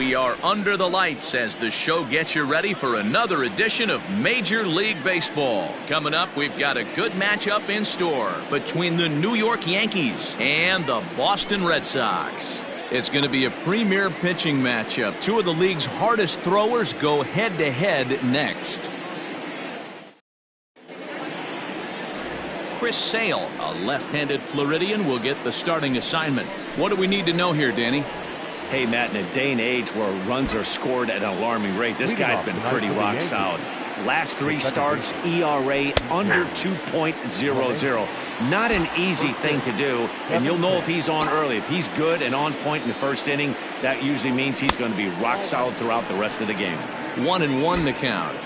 We are under the lights as the show gets you ready for another edition of Major League Baseball. Coming up, we've got a good matchup in store between the New York Yankees and the Boston Red Sox. It's going to be a premier pitching matchup. Two of the league's hardest throwers go head-to-head next. Chris Sale, a left-handed Floridian, will get the starting assignment. What do we need to know here, Danny? Hey, Matt, in a day and age where runs are scored at an alarming rate, this guy's been pretty rock solid. Last three starts, ERA under 2.00. Not an easy thing to do, and you'll know if he's on early. If he's good and on point in the first inning, that usually means he's going to be rock solid throughout the rest of the game. 1-1 the count.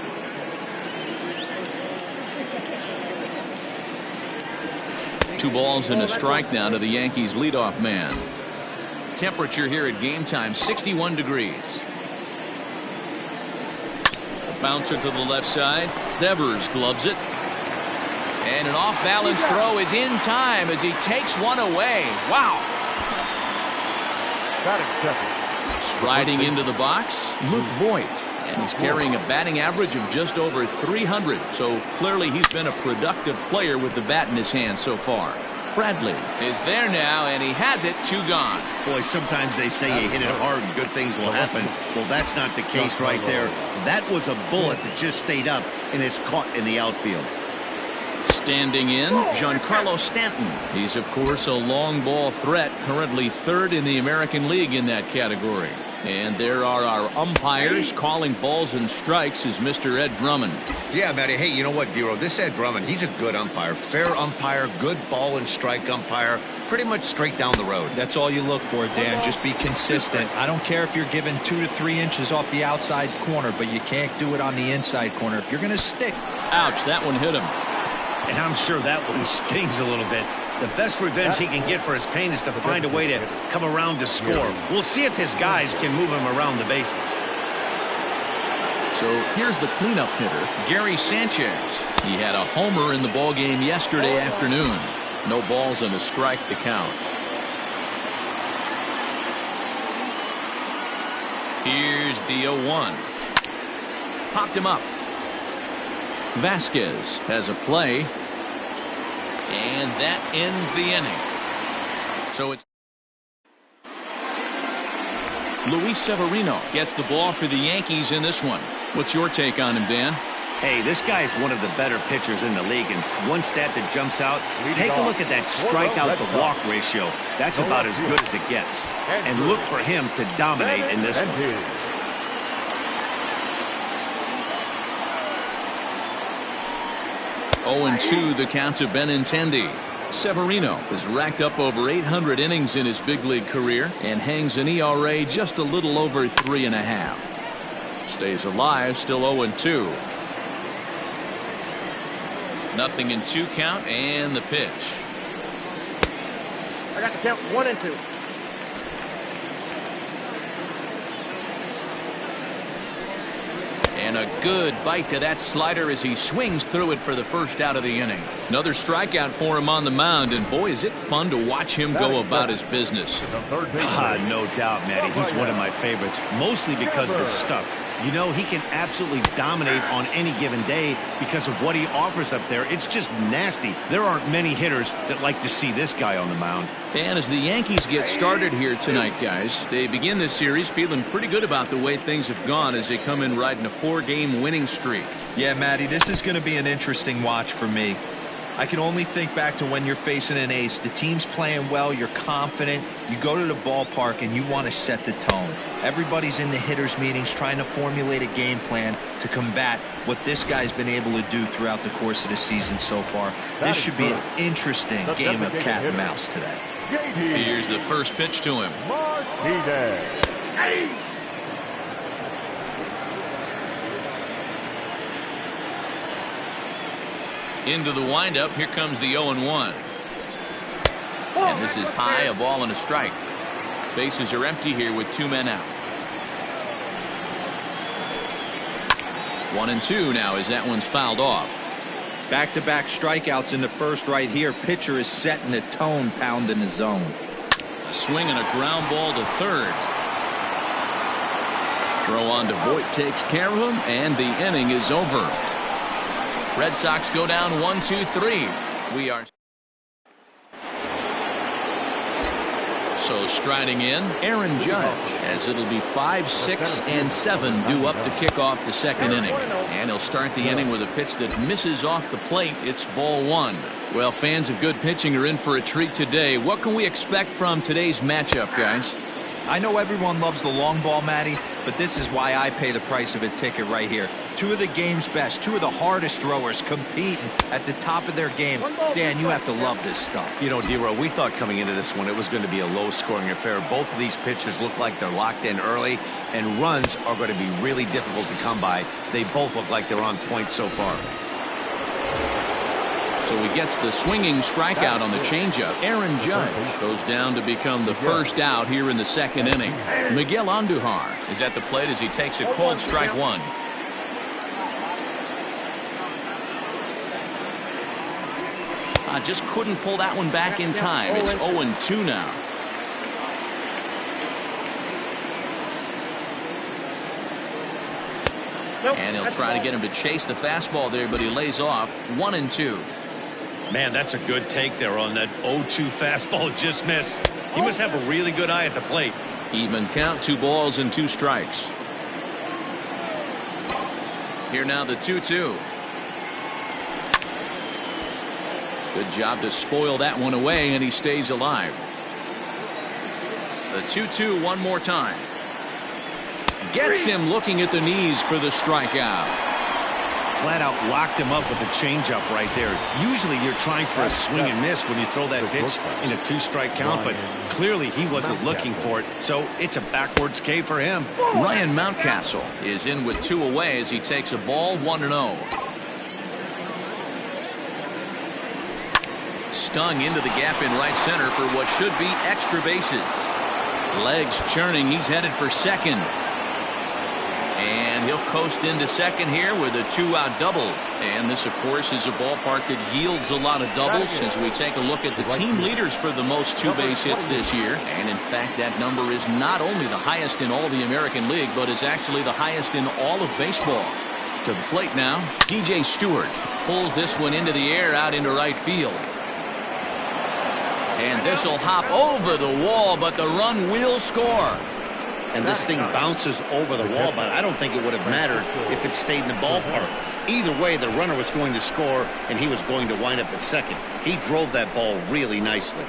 Two balls and a strike now to the Yankees leadoff man. Temperature here at game time, 61 degrees. The bouncer to the left side. Devers gloves it. And an off-balance throw is in time as he takes one away. Wow. Striding into the box, Luke Voigt. And he's carrying a batting average of just over 300. So clearly he's been a productive player with the bat in his hand so far. Bradley is there now, and he has it. 2 gone. Boy, sometimes they say you hit it hard and good things will happen. Well, that's not the case right there. That was a bullet that just stayed up and is caught in the outfield. Standing in, Giancarlo Stanton. He's, of course, a long ball threat, currently 3rd in the American League in that category. And there are our umpires calling balls and strikes is Mr. Ed Drummond. Yeah, Matty. Hey, you know what, Dero? This Ed Drummond, he's a good umpire. Fair umpire, good ball and strike umpire. Pretty much straight down the road. That's all you look for, Dan. Just be consistent. I don't care if you're given 2 to 3 inches off the outside corner, but you can't do it on the inside corner. If you're going to stick. Ouch, that one hit him. And I'm sure that one stings a little bit. The best revenge he can get for his pain is to find a way to come around to score. We'll see if his guys can move him around the bases. So here's the cleanup hitter, Gary Sanchez. He had a homer in the ballgame yesterday afternoon. No balls and a strike to count. Here's the 0-1. Popped him up. Vasquez has a play. And that ends the inning. So it's Luis Severino gets the ball for the Yankees in this one. What's your take on him, Dan? Hey, this guy's one of the better pitchers in the league, and one stat that jumps out, take a look at that strikeout to walk ratio. That's about as good as it gets. And look for him to dominate in this one. 0-2 the count to Benintendi. Severino has racked up over 800 innings in his big league career and hangs an ERA just a little over 3.5. Stays alive, still 0-2. 0-2 count and the pitch. I got the count 1-2. And a good bite to that slider as he swings through it for the first out of the inning. Another strikeout for him on the mound, and boy, is it fun to watch him go about his business. No doubt, Matty. He's one of my favorites, mostly because of his stuff. You know, he can absolutely dominate on any given day because of what he offers up there. It's just nasty. There aren't many hitters that like to see this guy on the mound. And as the Yankees get started here tonight, guys, they begin this series feeling pretty good about the way things have gone as they come in riding a 4-game winning streak. Yeah, Matty, this is going to be an interesting watch for me. I can only think back to when you're facing an ace. The team's playing well, you're confident, you go to the ballpark and you want to set the tone. Everybody's in the hitters meetings trying to formulate a game plan to combat what this guy's been able to do throughout the course of the season so far. This should be an interesting game of cat and mouse today. Here's the first pitch to him. Into the windup. Here comes the 0-1. And this is high, a ball and a strike. Bases are empty here with 2 men out. 1-2 now as that one's fouled off. Back-to-back strikeouts in the first right here. Pitcher is setting the tone, pounding the zone. A swing and a ground ball to third. Throw on to Voit takes care of him, and the inning is over. Red Sox go down 1-2-3. We are so striding in Aaron Judge, as it'll be 5, 6, and 7 due up to kick off the second inning. And he'll start the inning with a pitch that misses off the plate. It's ball 1. Well, fans of good pitching are in for a treat today. What can we expect from today's matchup, guys? I know everyone loves the long ball, Matty, but this is why I pay the price of a ticket right here. Two of the game's best, two of the hardest throwers competing at the top of their game. Dan, you have to love this stuff. You know, D-Row, we thought coming into this one it was going to be a low-scoring affair. Both of these pitchers look like they're locked in early, and runs are going to be really difficult to come by. They both look like they're on point so far. So he gets the swinging strikeout on the changeup. Aaron Judge goes down to become the first out here in the second inning. Miguel Andujar is at the plate as he takes a called strike 1. Just couldn't pull that one back in time. It's 0-2 now. And he'll try to get him to chase the fastball there, but he lays off. 1-2. Man, that's a good take there on that 0-2 fastball. Just missed. He must have a really good eye at the plate. Even count, 2 balls and 2 strikes. Here now the 2-2. Good job to spoil that one away, and he stays alive. The 2-2 one more time. Gets him looking at the knees for the strikeout. Flat out locked him up with a changeup right there. Usually you're trying for a swing and miss when you throw that pitch in a 2-strike count, but clearly he wasn't looking for it, so it's a backwards K for him. Ryan Mountcastle is in with 2 away as he takes a ball 1-0. Stung into the gap in right center for what should be extra bases. Legs churning, he's headed for second. And he'll coast into second here with a 2-out double. And this, of course, is a ballpark that yields a lot of doubles as we take a look at the team leaders for the most 2-base hits this year. And, in fact, that number is not only the highest in all the American League, but is actually the highest in all of baseball. To the plate now, DJ Stewart pulls this one into the air out into right field. And this will hop over the wall, but the run will score. And this thing bounces over the wall, but I don't think it would have mattered if it stayed in the ballpark. Either way, the runner was going to score, and he was going to wind up at second. He drove that ball really nicely.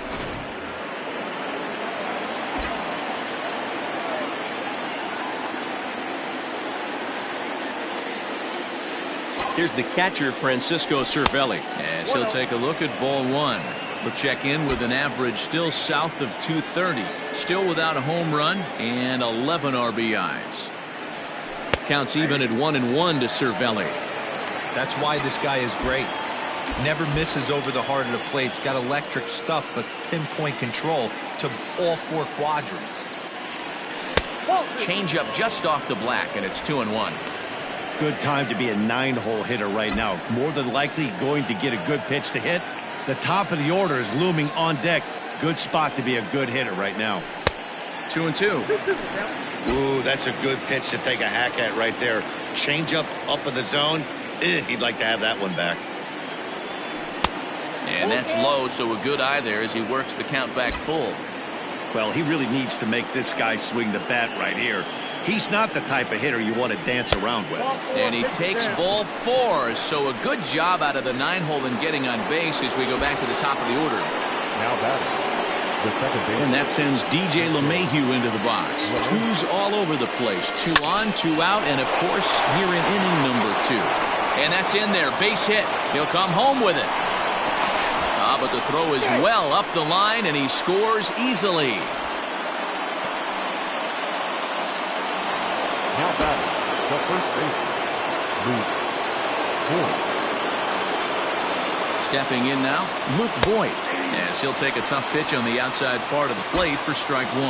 Here's the catcher, Francisco Cervelli, as he'll take a look at ball 1. He'll check in with an average still south of 230. Still without a home run and 11 RBIs. Counts even at 1-1 to Cervelli. That's why this guy is great. Never misses over the heart of the plate. He's got electric stuff, but pinpoint control to all 4 quadrants. Change up just off the black, and it's 2-1. Good time to be a 9-hole hitter right now. More than likely going to get a good pitch to hit. The top of the order is looming on deck. Good spot to be a good hitter right now. 2-2. Ooh, that's a good pitch to take a hack at right there. Change up in the zone. He'd like to have that one back. And that's low, so a good eye there as he works the count back full. Well, he really needs to make this guy swing the bat right here. He's not the type of hitter you want to dance around with. And he takes ball 4, so a good job out of the 9-hole and getting on base as we go back to the top of the order. Now batting, the second base. And that sends DJ LeMahieu into the box. 2s all over the place. 2 on, 2 out, and of course here in inning number 2. And that's in there, base hit. He'll come home with it. But the throw is well up the line, and he scores easily. Now batting, the first baseman, Stepping in now, Luke Voit, as he'll take a tough pitch on the outside part of the plate for strike 1.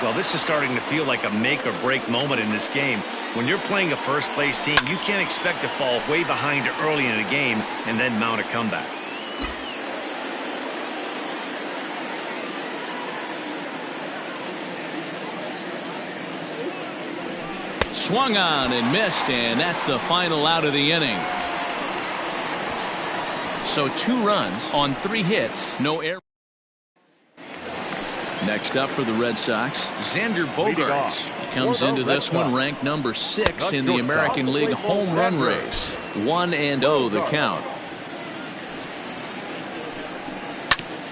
Well, this is starting to feel like a make-or-break moment in this game. When you're playing a first-place team, you can't expect to fall way behind early in the game and then mount a comeback. swung on and missed, and that's the final out of the inning. So 2 runs on 3 hits, no error. Next up for the Red Sox, Xander Bogaerts. He comes into this one ranked number 6 in the American League home run race. 1-0 the count.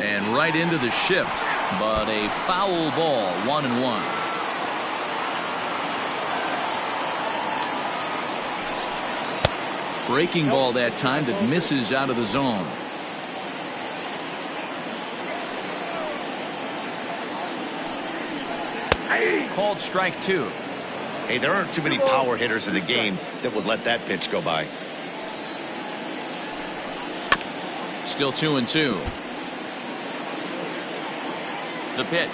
And right into the shift, but a foul ball, 1-1. Breaking ball that time that misses out of the zone. Called strike 2. Hey, there aren't too many power hitters in the game that would let that pitch go by. Still 2-2. The pitch.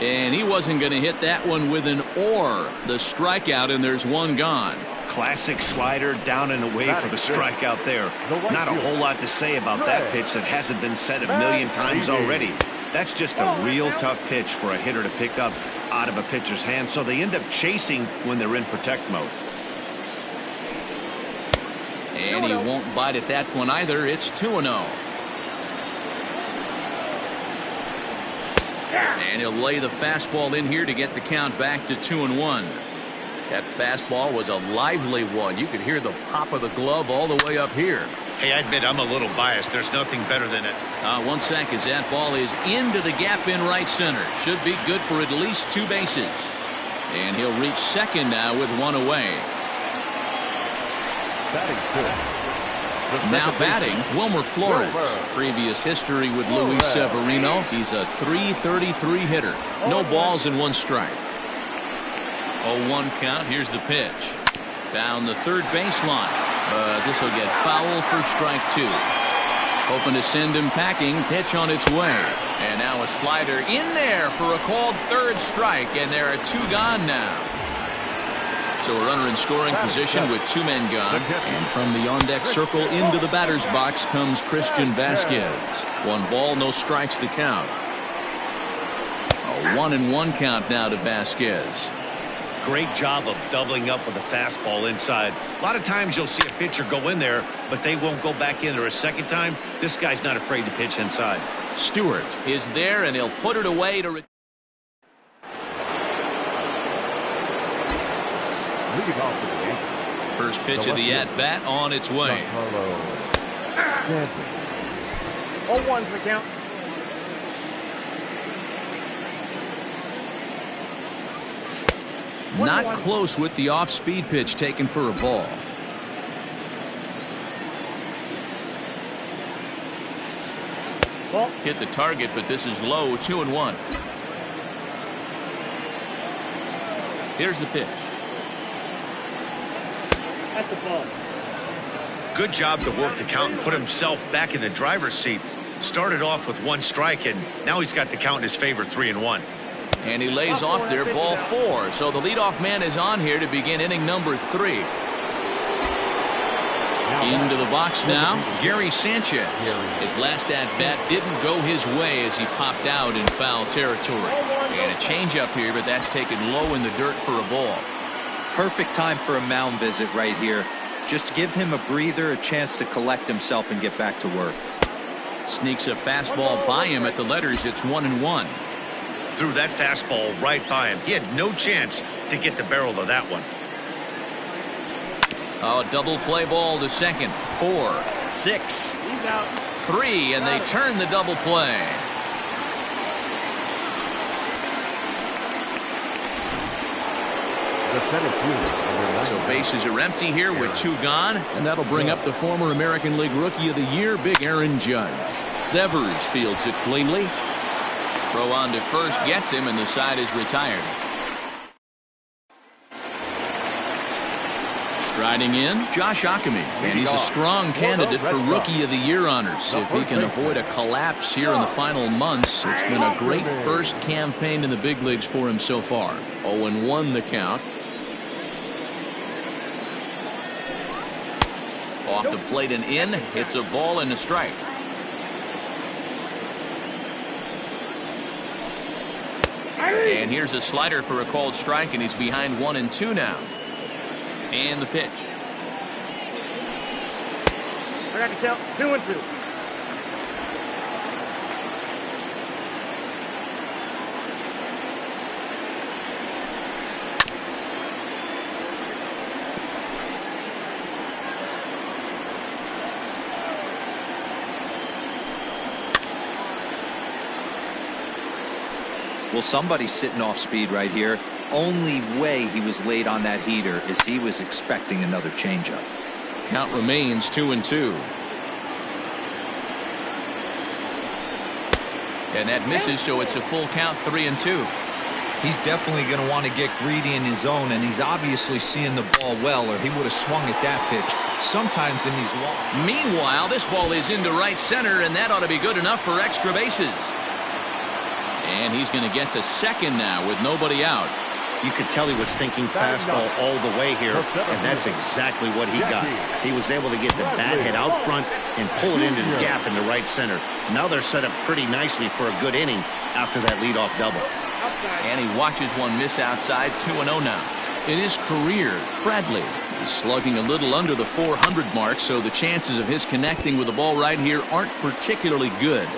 And he wasn't going to hit that one with an or. The strikeout, and there's 1 gone. Classic slider down and away for the strikeout there. Not a whole lot to say about that pitch that hasn't been said a million times already. That's just a real tough pitch for a hitter to pick up out of a pitcher's hand, so they end up chasing when they're in protect mode. And he won't bite at that one either. It's 2-0. And he'll lay the fastball in here to get the count back to 2-1. That fastball was a lively one. You could hear the pop of the glove all the way up here. Hey, I admit I'm a little biased. There's nothing better than it. 1 sec as that ball is into the gap in right center. Should be good for at least 2 bases. And he'll reach second now with 1 away. Now batting, Wilmer Florence. Previous history with Luis Severino. He's a .333 hitter. No balls and 1 strike. 0-1 count. Here's the pitch. Down the third baseline. But this will get foul for strike 2. Hoping to send him packing. Pitch on its way. And now a slider in there for a called third strike. And there are 2 gone now. So a runner in scoring position with 2 men gone. And from the on-deck circle into the batter's box comes Christian Vasquez. 1 ball, no strikes to count. A 1-1 count now to Vasquez. Great job of doubling up with a fastball inside. A lot of times you'll see a pitcher go in there, but they won't go back in there a second time. This guy's not afraid to pitch inside. Stewart is there, and he'll put it away to... First pitch of the at-bat on its way. 0-1's the count. Not close with the off-speed pitch taken for a ball. Hit the target, but this is low. 2-1. Here's the pitch. That's a ball. Good job to work the count and put himself back in the driver's seat. Started off with 1 strike, and now he's got the count in his favor, 3-1. And he lays off there, ball 4. So the leadoff man is on here to begin inning number 3. Into the box now, Gary Sanchez. His last at-bat didn't go his way as he popped out in foul territory. And a changeup here, but that's taken low in the dirt for a ball. Perfect time for a mound visit right here. Just give him a breather, a chance to collect himself and get back to work. Sneaks a fastball by him at the letters. It's 1-1. Threw that fastball right by him. He had no chance to get the barrel of that one. Oh, double play ball to second. 4, 6, 3, and they turn the double play. So bases are empty here with 2 gone, and that'll bring up the former American League Rookie of the Year, Big Aaron Judge. Devers fields it cleanly. Throw on to first gets him, and the side is retired. Striding in, Josh Ockamy, and he's a strong candidate for Rookie of the Year honors. If he can avoid a collapse here in the final months, it's been a great first campaign in the big leagues for him so far. 0-1 the count. Off the plate and in, it's a ball and a strike. And here's a slider for a called strike, and he's behind 1-2 now. And the pitch. I got to count 2-2. Well, somebody's sitting off speed right here. Only way he was late on that heater is he was expecting another changeup. Count remains 2-2. And that misses, so it's a full count, 3-2. He's definitely going to want to get greedy in his zone, and he's obviously seeing the ball well, or he would have swung at that pitch. Sometimes in these long. Meanwhile, this ball is into right center, and that ought to be good enough for extra bases. And he's going to get to second now with nobody out. You could tell he was thinking fastball all the way here, and that's exactly what he got. He was able to get the bat head out front and pull it into the gap in the right center. Now they're set up pretty nicely for a good inning after that leadoff double. And he watches one miss outside, 2-0 now. In his career, Bradley is slugging a little under the 400 mark, so the chances of his connecting with the ball right here aren't particularly good.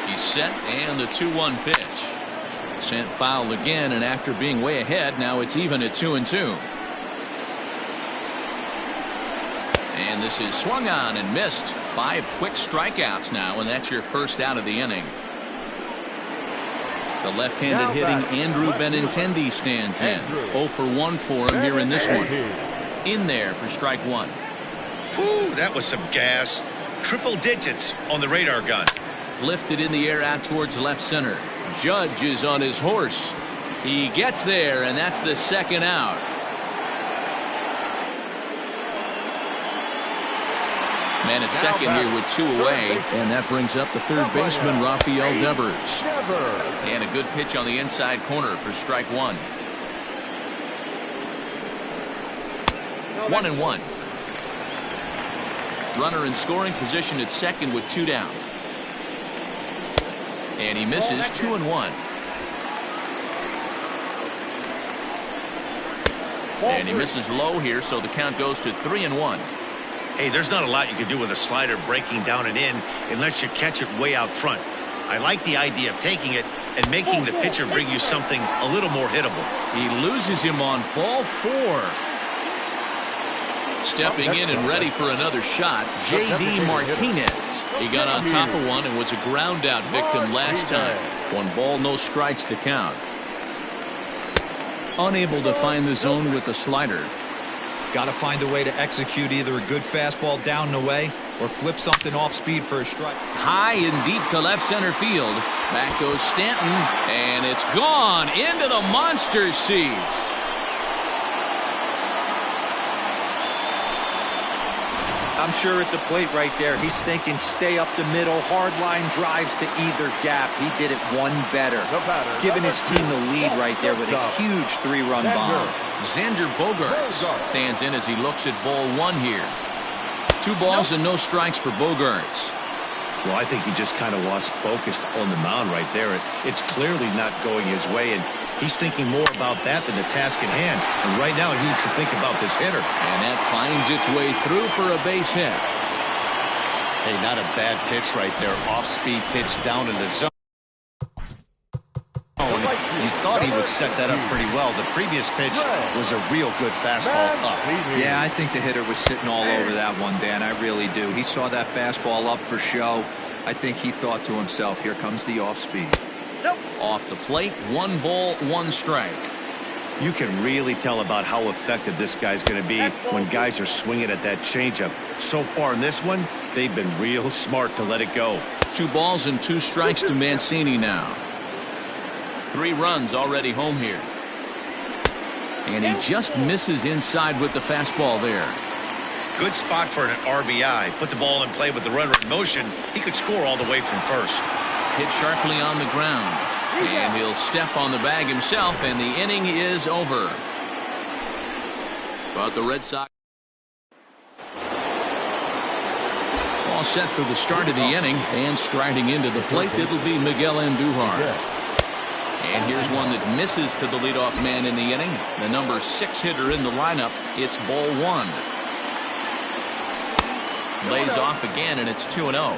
He's set, and the 2-1 pitch. Sent foul again, and after being way ahead, now it's even at 2-2. And this is swung on and missed. 5 quick strikeouts now, and that's your first out of the inning. The left-handed hitting Andrew Benintendi stands in. 0 for 1 for him here in this one. In there for strike 1. Whew, that was some gas. Triple digits on the radar gun. Lifted in the air out towards left center. Judge is on his horse. He gets there, and that's the second out. Man at second here with 2 away, and that brings up the third baseman, Rafael Devers. And a good pitch on the inside corner for strike 1. 1-1. Runner in scoring position at second with 2 down. And he misses, 2-1. And he misses low here, so the count goes to 3-1. Hey, there's not a lot you can do with a slider breaking down and in unless you catch it way out front. I like the idea of taking it and making the pitcher bring you something a little more hittable. He loses him on ball 4. Stepping in and ready for another shot, J.D. Martinez. He got on top of one and was a ground out victim last time. 1 ball, no strikes to count. Unable to find the zone with the slider. Got to find a way to execute either a good fastball down and away or flip something off speed for a strike. High and deep to left center field. Back goes Stanton, and it's gone into the monster seats. I'm sure at the plate right there, he's thinking stay up the middle, hard line drives to either gap. He did it one better, giving his team the lead right there with a huge 3-run bomb. Xander Bogaerts stands in as he looks at ball 1 here. 2 balls and no strikes for Bogaerts. Well, I think he just kind of lost focus on the mound right there. It's clearly not going his way, and he's thinking more about that than the task at hand. And right now he needs to think about this hitter. And that finds its way through for a base hit. Hey, not a bad pitch right there. Off-speed pitch down in the zone. You thought he would set that up pretty well. The previous pitch was a real good fastball up. Yeah, I think the hitter was sitting all over that one, Dan. I really do. He saw that fastball up for show. I think he thought to himself, here comes the off-speed. Off the plate, 1 ball, 1 strike. You can really tell about how effective this guy's going to be when guys are swinging at that changeup. So far in this one, they've been real smart to let it go. 2 balls and 2 strikes to Mancini now. 3 runs already home here. And he just misses inside with the fastball there. Good spot for an RBI. Put the ball in play with the runner in motion. He could score all the way from first. Hit sharply on the ground. And he'll step on the bag himself, and the inning is over. But the Red Sox all set for the start of the inning, and striding into the plate, it'll be Miguel Andujar. And here's one that misses to the leadoff man in the inning. The number 6 hitter in the lineup. It's ball 1. Lays off again, and it's 2-0.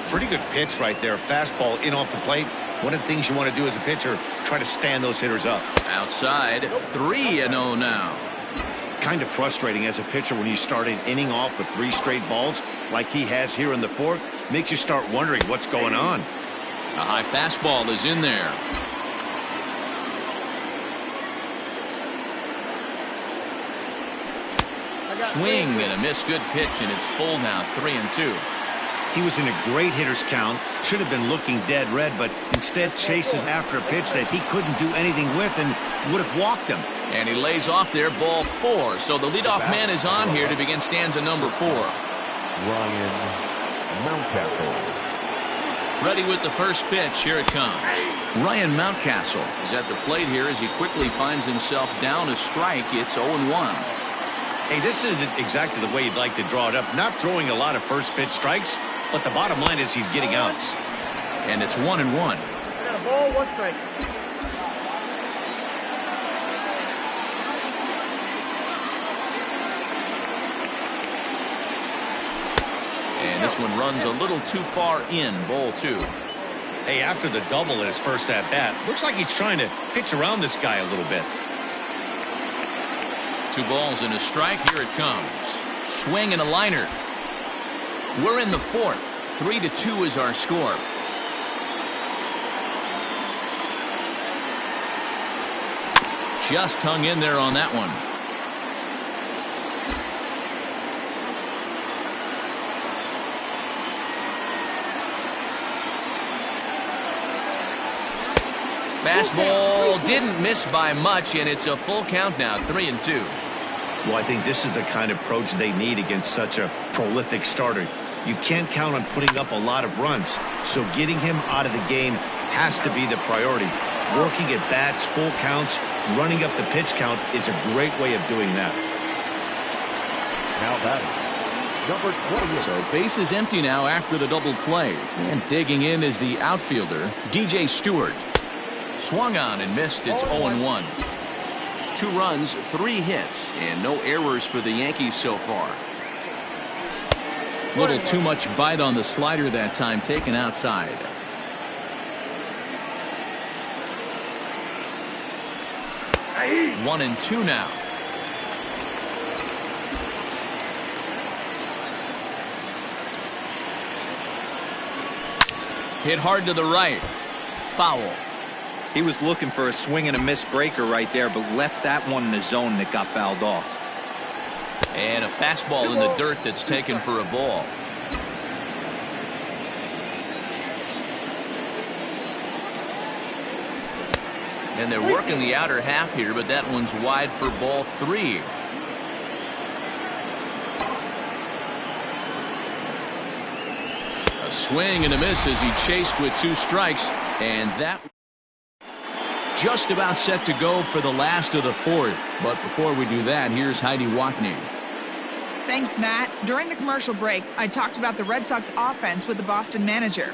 Pretty good pitch right there. Fastball in off the plate. One of the things you want to do as a pitcher, try to stand those hitters up. Outside, 3-0 now. Kind of frustrating as a pitcher when you start an inning off with 3 straight balls like he has here in the 4th. Makes you start wondering what's going on. A high fastball is in there. Swing and a miss. Good pitch, and it's full now. 3-2. He was in a great hitter's count. Should have been looking dead red, but instead chases after a pitch that he couldn't do anything with and would have walked him. And he lays off there, ball 4. So the leadoff man is on here to begin stanza number 4. Ryan Mountcastle. Ready with the first pitch. Here it comes. Ryan Mountcastle is at the plate here as he quickly finds himself down a strike. It's 0-1. Hey, this isn't exactly the way you'd like to draw it up. Not throwing a lot of first pitch strikes, but the bottom line is he's getting outs. And it's 1-1. I got a ball, 1 strike. And this one runs a little too far in. Ball 2. Hey, after the double in his first at bat, looks like he's trying to pitch around this guy a little bit. 2 balls and a strike. Here it comes. Swing and a liner. We're in the 4th. 3-2 is our score. Just hung in there on that one. Fastball didn't miss by much, and it's a full count now. 3-2. Well, I think this is the kind of approach they need against such a prolific starter. You can't count on putting up a lot of runs, so getting him out of the game has to be the priority. Working at bats, full counts, running up the pitch count is a great way of doing that. Now batting, number 20. So base is empty now after the double play. And digging in is the outfielder, DJ Stewart. Swung on and missed. It's 0-1. 2 runs, 3 hits, and no errors for the Yankees so far. Little too much bite on the slider that time, taken outside. Hey. 1-2 now. Hit hard to the right. Foul. He was looking for a swing and a miss breaker right there, but left that one in the zone that got fouled off. And a fastball in the dirt that's taken for a ball. And they're working the outer half here, but that one's wide for ball 3. A swing and a miss as he chased with 2 strikes, and that just about set to go for the last of the 4th. But before we do that, here's Heidi Watney. Thanks, Matt. During the commercial break, I talked about the Red Sox offense with the Boston manager.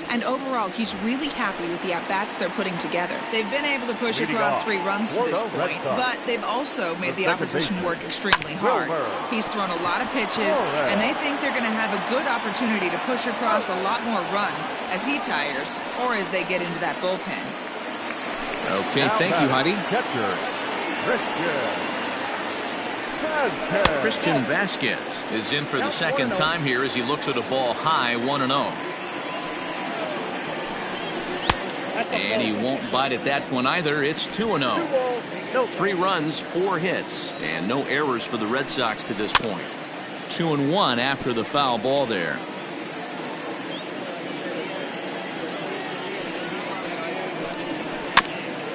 And overall, he's really happy with the at-bats they're putting together. They've been able to push across 3 runs to this point, but they've also made the opposition work extremely hard. He's thrown a lot of pitches, and they think they're going to have a good opportunity to push across a lot more runs as he tires or as they get into that bullpen. Okay, thank you, Heidi. Christian Vasquez is in for the second time here as he looks at a ball high, 1-0. And he won't bite at that one either. It's 2-0. 3 runs, 4 hits, and no errors for the Red Sox to this point. 2-1 after the foul ball there.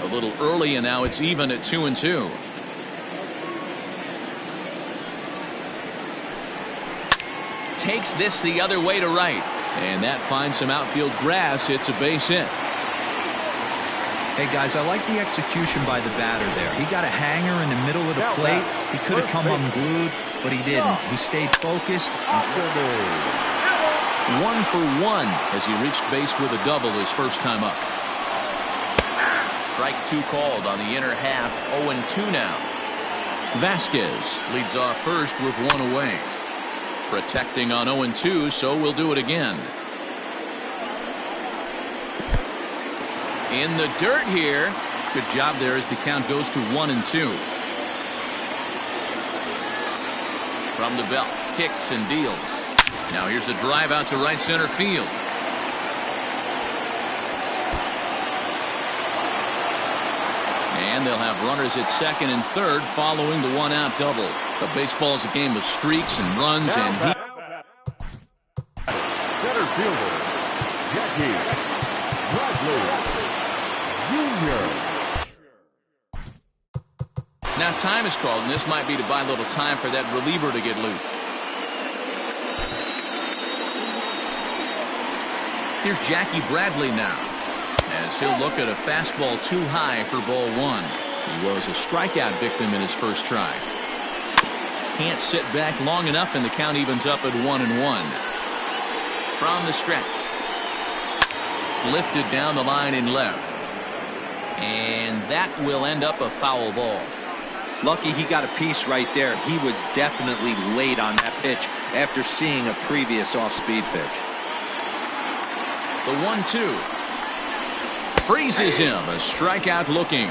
A little early, and now it's even at 2-2. Takes this the other way to right, and that finds some outfield grass. It's a base hit. Hey, guys, I like the execution by the batter there. He got a hanger in the middle of the plate. He could have come unglued, but he didn't. He stayed focused. 1 for 1 as he reached base with a double his first time up. Strike 2 called on the inner half. 0-2 now. Vasquez leads off first with 1 away. Protecting on 0-2, so we'll do it again. In the dirt here. Good job there as the count goes to 1-2. From the belt, kicks and deals. Now here's a drive out to right center field. And they'll have runners at second and third following the one-out double. But baseball is a game of streaks and runs, and center fielder Jackie Bradley Jr. Now time is called, and this might be to buy a little time for that reliever to get loose. Here's Jackie Bradley now, as he'll look at a fastball too high for ball 1. He was a strikeout victim in his first try. Can't sit back long enough, and the count evens up at 1-1. From the stretch. Lifted down the line in left. And that will end up a foul ball. Lucky he got a piece right there. He was definitely late on that pitch after seeing a previous off-speed pitch. The 1-2. Freezes him. A strikeout looking.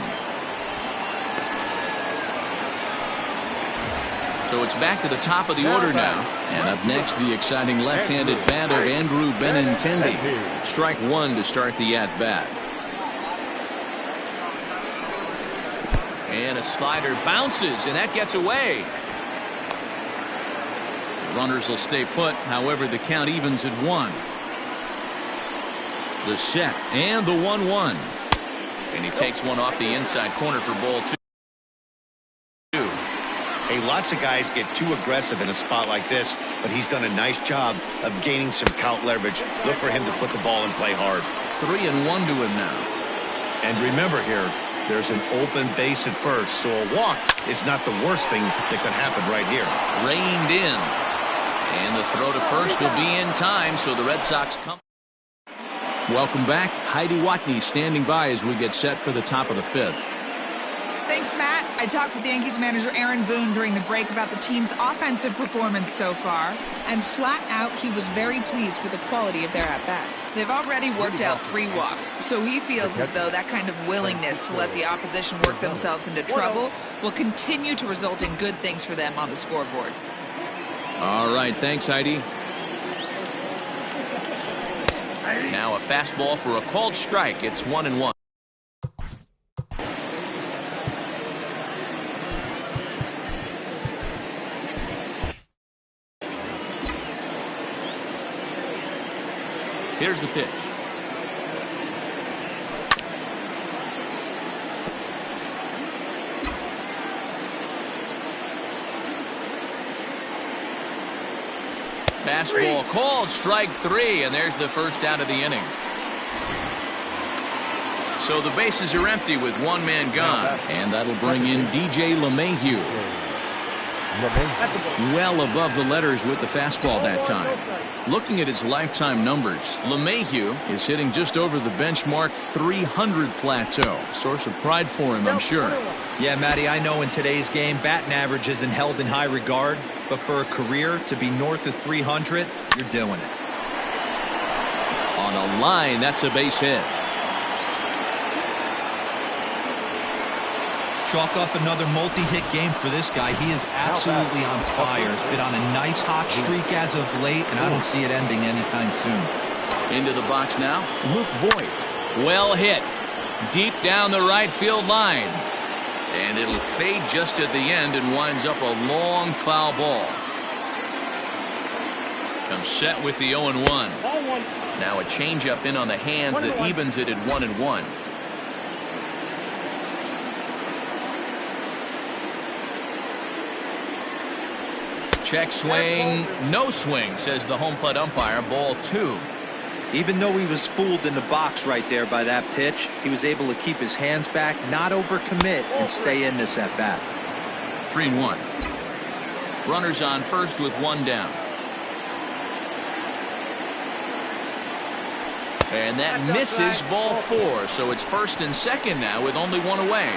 So it's back to the top of the order now. And up next, the exciting left-handed bat of Andrew Benintendi. Strike 1 to start the at-bat. And a slider bounces, and that gets away. Runners will stay put. However, the count evens at 1. The set and the 1-1. And he takes one off the inside corner for ball 2. Hey, lots of guys get too aggressive in a spot like this, but he's done a nice job of gaining some count leverage. Look for him to put the ball and play hard. 3-1 to him now. And remember here, there's an open base at first, so a walk is not the worst thing that could happen right here. Reined in. And the throw to first will be in time, so the Red Sox come. Welcome back. Heidi Watney standing by as we get set for the top of the 5th. Thanks, Matt. I talked with Yankees manager Aaron Boone during the break about the team's offensive performance so far, and flat out he was very pleased with the quality of their at-bats. They've already worked out 3 walks, so he feels as though that kind of willingness to let the opposition work themselves into trouble will continue to result in good things for them on the scoreboard. All right, thanks, Heidi. Now a fastball for a called strike. It's 1-1. Here's the pitch. Fastball called, strike 3, and there's the first out of the inning. So the bases are empty with one man gone, and that'll bring in DJ LeMahieu. Well above the letters with the fastball that time. Looking at his lifetime numbers, LeMahieu is hitting just over the benchmark 300 plateau. Source of pride for him, I'm sure. Yeah, Matty, I know in today's game, batting average isn't held in high regard, but for a career to be north of 300, you're doing it. On a line, that's a base hit. Chalk up another multi-hit game for this guy. He is absolutely on fire. He's been on a nice hot streak as of late, and I don't see it ending anytime soon. Into the box now, Luke Voigt. Well hit. Deep down the right field line. And it'll fade just at the end and winds up a long foul ball. Comes set with the 0-1. Now a changeup in on the hands that evens it at 1-1. Check swing, no swing, says the home plate umpire. Ball 2. Even though he was fooled in the box right there by that pitch, he was able to keep his hands back, not overcommit, and stay in this at bat. 3-1. Runners on first with one down. And that misses ball 4. So it's 1st and 2nd now with only 1 away.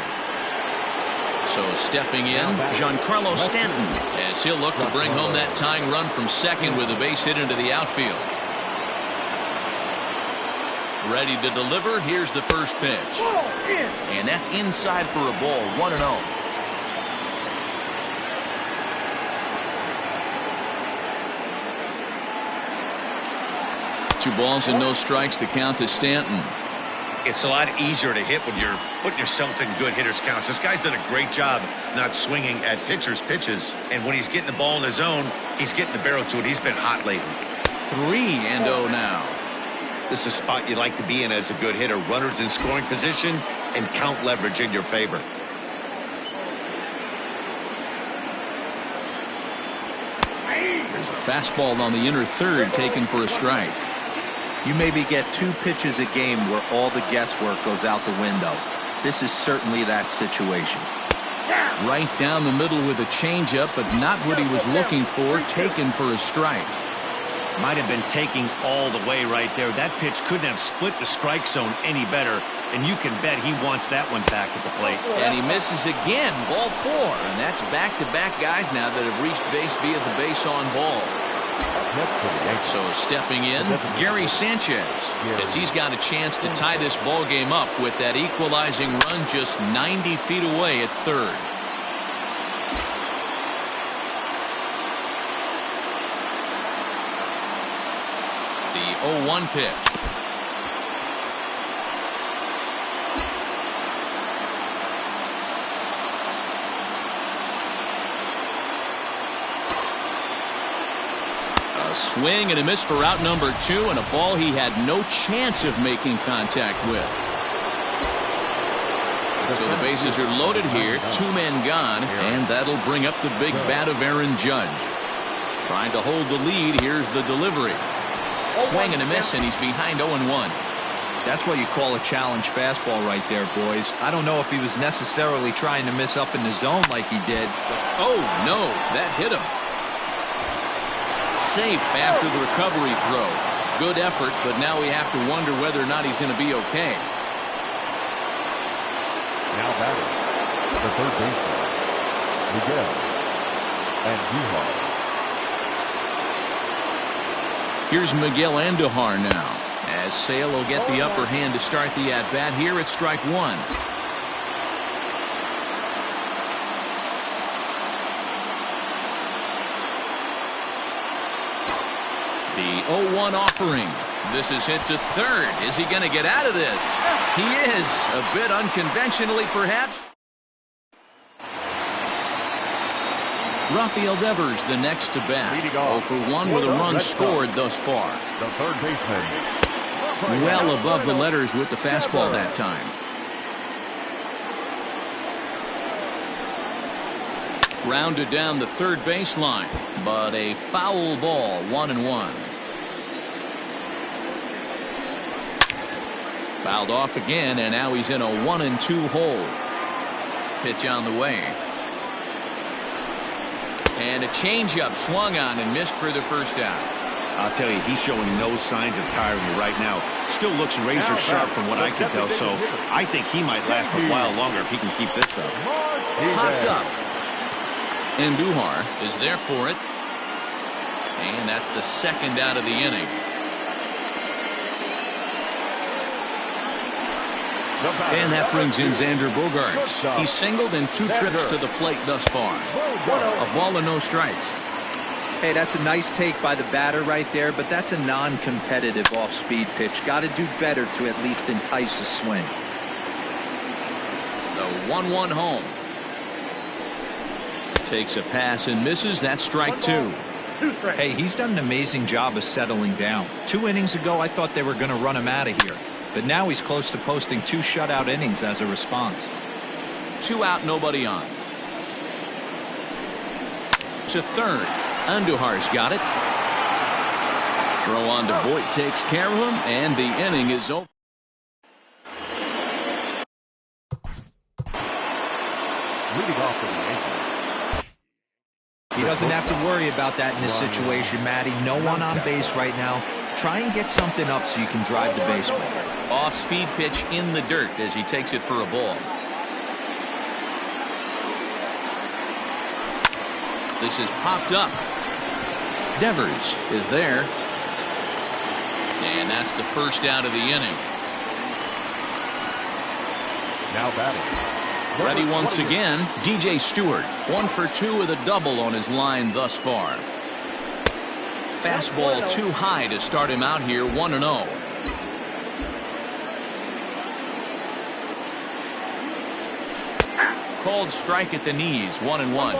So stepping in, Giancarlo Stanton, as he'll look to bring home that tying run from second with a base hit into the outfield. Ready to deliver. Here's the first pitch. And that's inside for a ball, 1-0. 2 balls and no strikes. The count to Stanton. It's a lot easier to hit when you're putting yourself in good hitters' counts. This guy's done a great job not swinging at pitchers' pitches. And when he's getting the ball in his zone, he's getting the barrel to it. He's been hot lately. 3-0 now. This is a spot you like to be in as a good hitter. Runners in scoring position and count leverage in your favor. There's a fastball on the inner third taken for a strike. You maybe get 2 pitches a game where all the guesswork goes out the window. This is certainly that situation. Right down the middle with a changeup, but not what he was looking for, taken for a strike. Might have been taking all the way right there. That pitch couldn't have split the strike zone any better, and you can bet he wants that one back at the plate. And he misses again, ball 4, and that's back-to-back guys now that have reached base via the base on ball. So stepping in, Gary Sanchez, as he's got a chance to tie this ball game up with that equalizing run just 90 feet away at third. The 0-1 pitch. Swing and a miss for out number 2, and a ball he had no chance of making contact with. So the bases are loaded here, 2 men gone, and that'll bring up the big bat of Aaron Judge. Trying to hold the lead. Here's the delivery. Swing and a miss, and he's behind 0-1. That's what you call a challenge fastball right there, boys. I don't know if he was necessarily trying to miss up in the zone like he did. Oh, no, that hit him. Safe after the recovery throw. Good effort, but now we have to wonder whether or not he's going to be okay. Now batting, the third baseman, Miguel Andujar. Here's Miguel Andujar now, as Sale will get the upper hand to start the at-bat here at strike 1. The 0-1 offering. This is hit to third. Is he going to get out of this? He is. A bit unconventionally, perhaps. Rafael Devers, the next to bat. 0 for 1 with a run scored thus far. The third baseman. Well above the letters with the fastball that time. Grounded down the third baseline, but a foul ball, 1-1. Fouled off again, and now he's in a 1-2 hole. Pitch on the way. And a changeup swung on and missed for the first out. I'll tell you, he's showing no signs of tiring right now. Still looks razor sharp from what I can tell, so I think he might last a while longer if he can keep this up. Hopped up. Andujar is there for it. And that's the second out of the inning. And that brings in Xander Bogaerts. He's singled in 2 trips to the plate thus far. A ball and no strikes. Hey, that's a nice take by the batter right there, but that's a non-competitive off-speed pitch. Got to do better to at least entice a swing. The 1-1 home. Takes a pass and misses. That's strike 2. Hey, he's done an amazing job of settling down. 2 innings ago, I thought they were going to run him out of here. But now he's close to posting 2 shutout innings as a response. 2 out, nobody on. To third. Andujar's got it. Throw on to Voit takes care of him, and the inning is over. Leading off for the Yankees. He doesn't have to worry about that in this situation, Matty. No one on base right now. Try and get something up so you can drive the baseball. Off-speed pitch in the dirt as he takes it for a ball. This is popped up. Devers is there. And that's the first out of the inning. Now batting. Ready once again, DJ Stewart. 1 for 2 with a double on his line thus far. Fastball too high to start him out here, 1-0. Called strike at the knees, 1-1.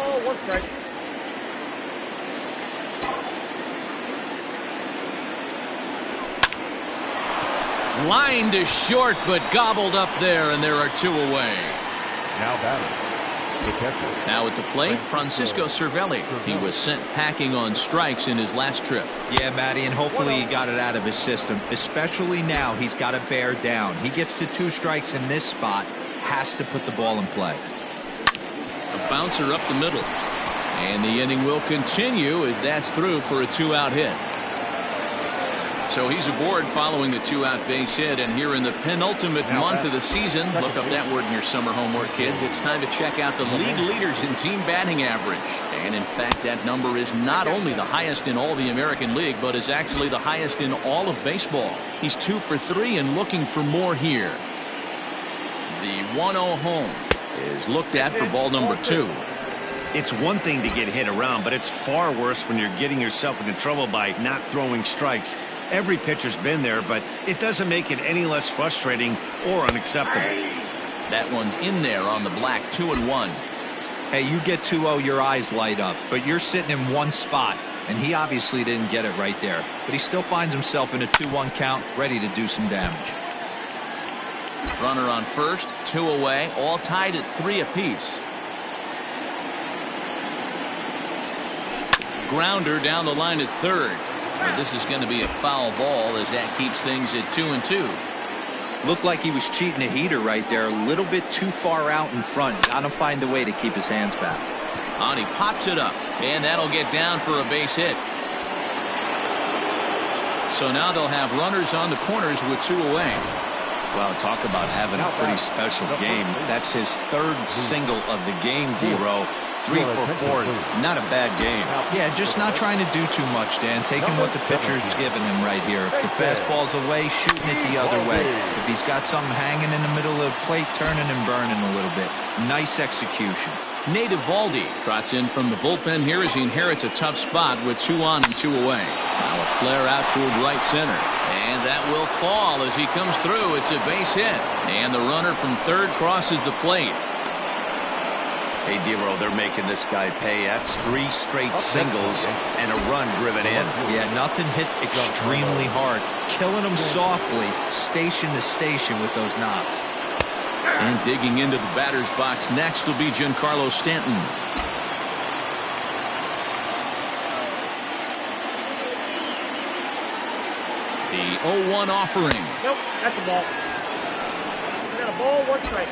Line to short, but gobbled up there, and there are 2 away. Now batting. The catcher. Now at the plate, Francisco Cervelli. He was sent packing on strikes in his last trip. Yeah, Matty, and hopefully he got it out of his system. Especially now, he's got to bear down. He gets the 2 strikes in this spot, has to put the ball in play. A bouncer up the middle. And the inning will continue as that's through for a 2-out hit. So he's aboard following the 2-out base hit, and here in the penultimate month of the season, look up that word in your summer homework, kids. It's time to check out the league leaders in team batting average. And in fact, that number is not only the highest in all the American League, but is actually the highest in all of baseball. He's 2 for 3 and looking for more here. The 1-0 home is looked at for ball number 2. It's one thing to get hit around, but it's far worse when you're getting yourself into trouble by not throwing strikes. Every pitcher's been there, but it doesn't make it any less frustrating or unacceptable. That one's in there on the black, 2-1. Hey, you get 2-0, your eyes light up, but you're sitting in one spot, and he obviously didn't get it right there. But he still finds himself in a 2-1 count, ready to do some damage. Runner on first, 2 away, all tied at 3 apiece. Grounder down the line at third. But this is going to be a foul ball as that keeps things at 2-2. Looked like he was cheating a heater right there. A little bit too far out in front. Got to find a way to keep his hands back. On he pops it up, and that'll get down for a base hit. So now they'll have runners on the corners with 2 away. Well, talk about having a pretty special game. That's his 3rd single of the game, D-Row. 3 for 4. Not a bad game. Yeah, just not trying to do too much, Dan. Taking what the pitcher's giving him right here. If the fastball's away, shooting it the other way. If he's got something hanging in the middle of the plate, turning and burning a little bit. Nice execution. Nate Eovaldi trots in from the bullpen here as he inherits a tough spot with 2 on and 2 away. Now a flare out toward right center. And that will fall as he comes through. It's a base hit. And the runner from third crosses the plate. Hey, D-Row, they're making this guy pay. That's 3 straight singles and a run driven in. Yeah, nothing hit extremely hard. Killing him softly, station to station with those knocks. And digging into the batter's box next will be Giancarlo Stanton. The 0-1 offering. Nope, that's a ball. We got a ball, 1 strike.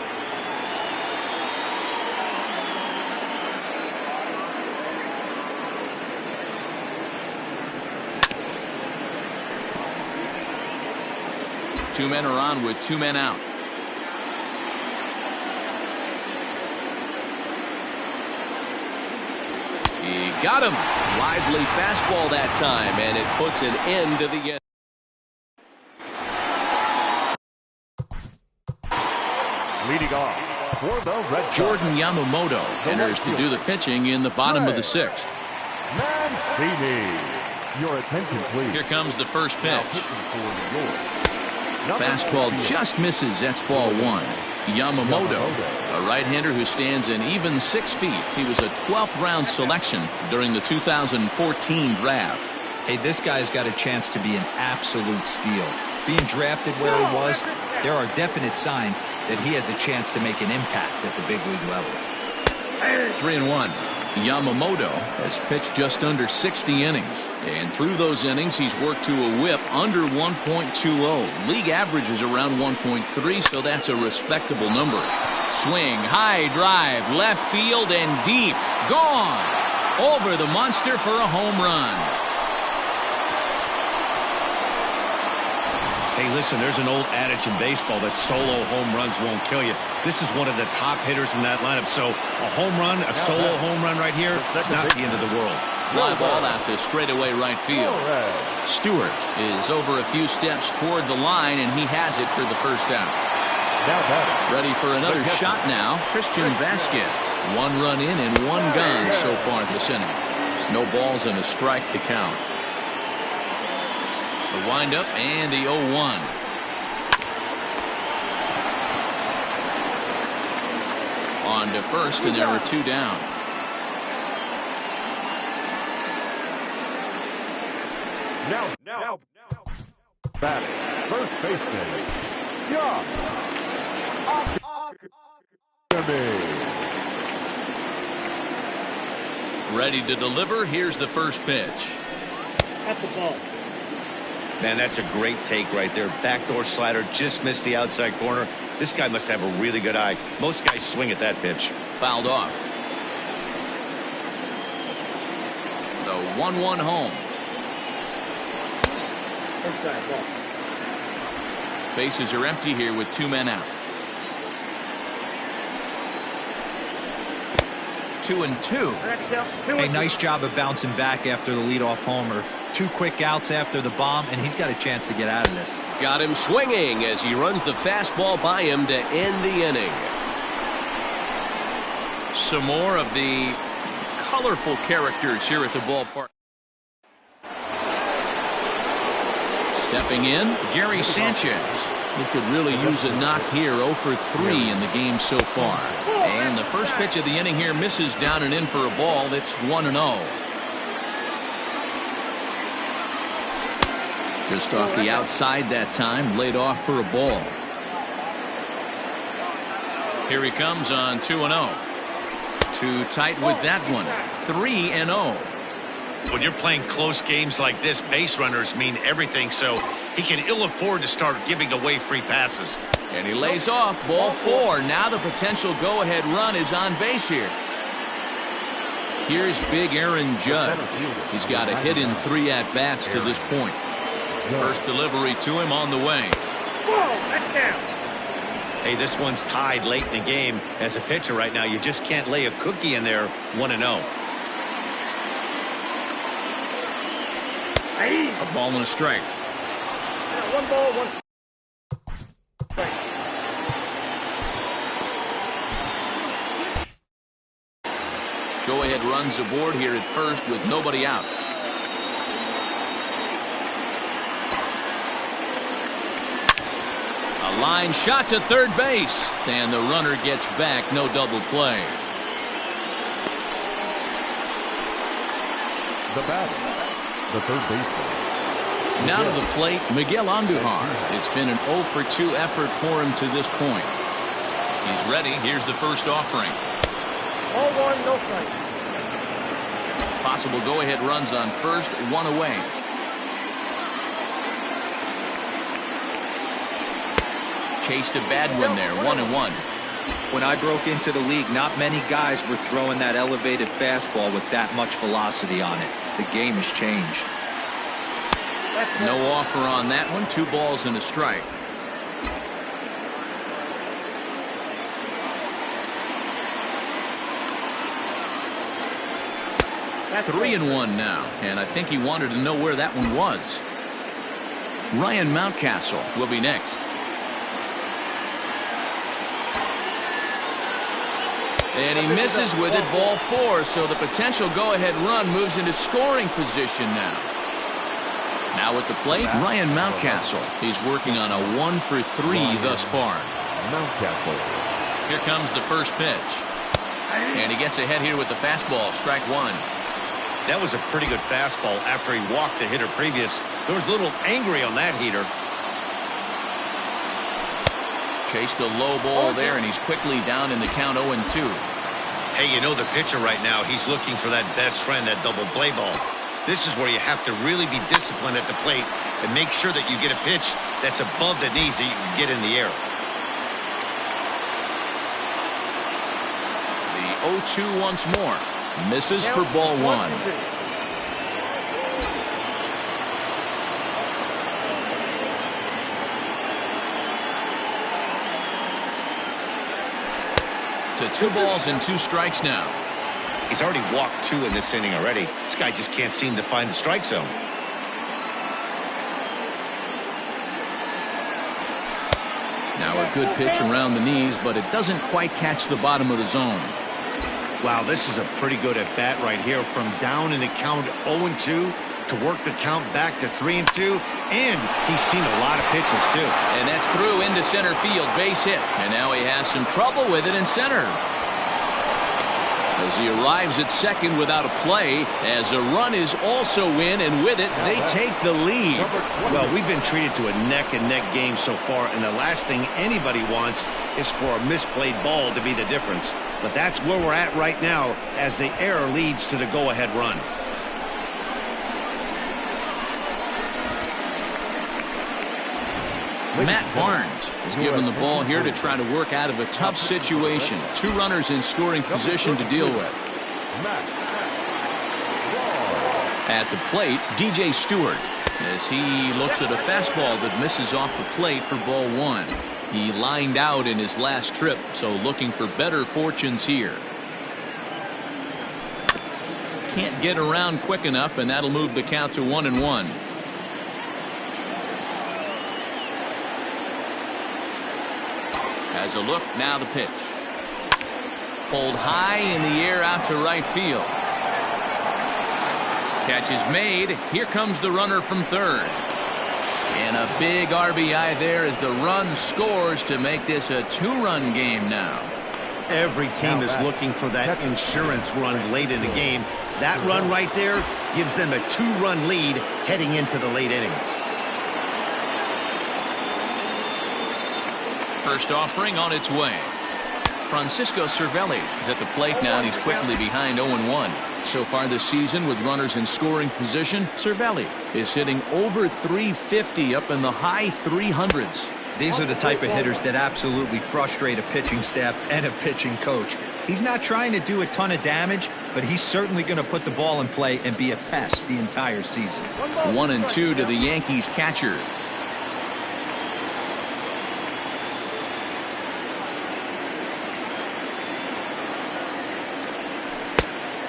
Two men are on with 2 men out. He got him. Lively fastball that time, and it puts an end to the end. Leading off for the Red Sox, Jordan Yamamoto enters to do the pitching in the bottom of the 6th. Mancini. Your attention, please. Here comes the first pitch. Now pitching for New York. Fastball just misses. That's ball 1. Yamamoto, a right-hander who stands an even 6 feet. He was a 12th round selection during the 2014 draft. Hey, this guy's got a chance to be an absolute steal. Being drafted where he was, there are definite signs that he has a chance to make an impact at the big league level. 3-1. Yamamoto has pitched just under 60 innings, and through those innings he's worked to a whip under 1.20. League average is around 1.3, so that's a respectable number. Swing, high drive, left field and deep. Gone. Over the monster for a home run. Hey, listen, there's an old adage in baseball that solo home runs won't kill you. This is one of the top hitters in that lineup. So a home run, a solo home run right here, it's not the end of the world. Fly ball out to straightaway right field. Stewart is over a few steps toward the line, and he has it for the first out. Ready for another shot now, Christian Vasquez. 1 run in and 1 gone so far this inning. No balls and a strike to count. The windup and the 0-1. On to first, and there are 2 down. Now, batting, first baseman, John. Ready to deliver. Here's the first pitch. At the ball. Man, that's a great take right there. Backdoor slider, just missed the outside corner. This guy must have a really good eye. Most guys swing at that pitch. Fouled off. The 1-1 home. Inside ball. Bases are empty here with 2 men out. 2-2. Hey, nice job of bouncing back after the leadoff homer. 2 quick outs after the bomb, and he's got a chance to get out of this. Got him swinging as he runs the fastball by him to end the inning. Some more of the colorful characters here at the ballpark. Stepping in, Gary Sanchez. He could really use a knock here. 0 for 3 in the game so far. And the first pitch of the inning here misses down and in for a ball. That's 1-0. Just off the outside that time, laid off for a ball. Here he comes on 2-0. Too tight with that one. 3-0. When you're playing close games like this, base runners mean everything, so he can ill afford to start giving away free passes. And he lays off. Ball 4. Now the potential go-ahead run is on base here. Here's big Aaron Judge. He's got a hit in 3 at-bats to this point. First delivery to him on the way. That's down. Hey, this one's tied late in the game. As a pitcher right now, you just can't lay a cookie in there. 1-0. A ball and a strike. 1 ball, 1 strike. Go-ahead runs aboard here at first with nobody out. A line shot to third base, and the runner gets back. No double play. The batter, the third baseman. Now to the plate, Miguel Andujar. It's been an 0 for 2 effort for him to this point. He's ready. Here's the first offering. 0-1, no strike. Possible go-ahead runs on first, 1 away. Chased a bad one there, 1-1. When I broke into the league, not many guys were throwing that elevated fastball with that much velocity on it. The game has changed. No offer on that one. 2 balls and a strike. That's 3-1 now, and I think he wanted to know where that one was. Ryan Mountcastle will be next. And he misses with it, ball 4, so the potential go-ahead run moves into scoring position now. Now at the plate, Ryan Mountcastle. He's working on a 1 for 3 thus far. Mountcastle. Here comes the first pitch. And he gets ahead here with the fastball, strike 1. That was a pretty good fastball after he walked the hitter previous. There was a little angry on that heater. Chased a low ball there, and he's quickly down in the count 0-2. Hey, you know the pitcher right now, he's looking for that best friend, that double play ball. This is where you have to really be disciplined at the plate and make sure that you get a pitch that's above the knees that you can get in the air. The 0-2 once more. Misses for ball 1. to 2 balls and 2 strikes now. He's already walked 2 in this inning already. This guy just can't seem to find the strike zone. Now a good pitch around the knees, but it doesn't quite catch the bottom of the zone. Wow, this is a pretty good at bat right here. From down in the count 0-2 to work the count back to 3-2, and he's seen a lot of pitches too. And that's through into center field, base hit. And now he has some trouble with it in center. As he arrives at second without a play, as a run is also in, and with it, they take the lead. Well, we've been treated to a neck-and-neck game so far, and the last thing anybody wants is for a misplayed ball to be the difference. But that's where we're at right now, as the error leads to the go-ahead run. Matt Barnes is given the ball here to try to work out of a tough situation. 2 runners in scoring position to deal with. At the plate, DJ Stewart, as he looks at a fastball that misses off the plate for ball 1. He lined out in his last trip, so looking for better fortunes here. Can't get around quick enough, and that'll move the count to 1-1. As a look, now the pitch. Pulled high in the air out to right field. Catch is made. Here comes the runner from third. And a big RBI there as the run scores to make this a 2-run game now. Every team is looking for that insurance run late in the game. That run right there gives them a 2-run lead heading into the late innings. First offering on its way. Francisco Cervelli is at the plate now, and he's quickly behind 0-1. So far this season, with runners in scoring position, Cervelli is hitting over 350, up in the high 300s. These are the type of hitters that absolutely frustrate a pitching staff and a pitching coach. He's not trying to do a ton of damage, but he's certainly going to put the ball in play and be a pest the entire season. 1-2 to the Yankees catcher.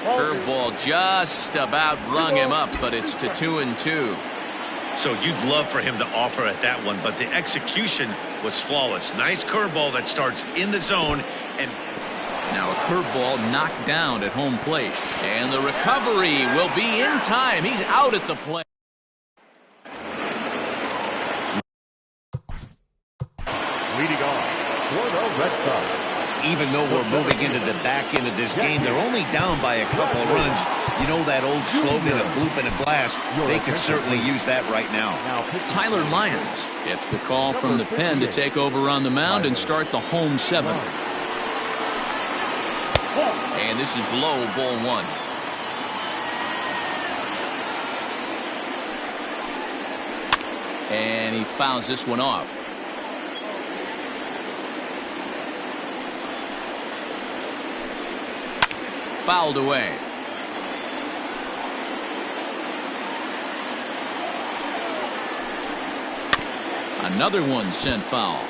Curveball just about rung him up, but it's to 2-2. So you'd love for him to offer at that one, but the execution was flawless. Nice curveball that starts in the zone, and now a curveball knocked down at home plate, and the recovery will be in time. He's out at the plate. Leading off for the Red Sox. Even though we're moving into the back end of this game, they're only down by a couple of runs. You know that old slogan of bloop and a blast? They could certainly use that right now. Tyler Lyons gets the call from the pen to take over on the mound and start the home 7th. And this is low, ball 1. And he fouls this one off. Fouled away. Another one sent foul.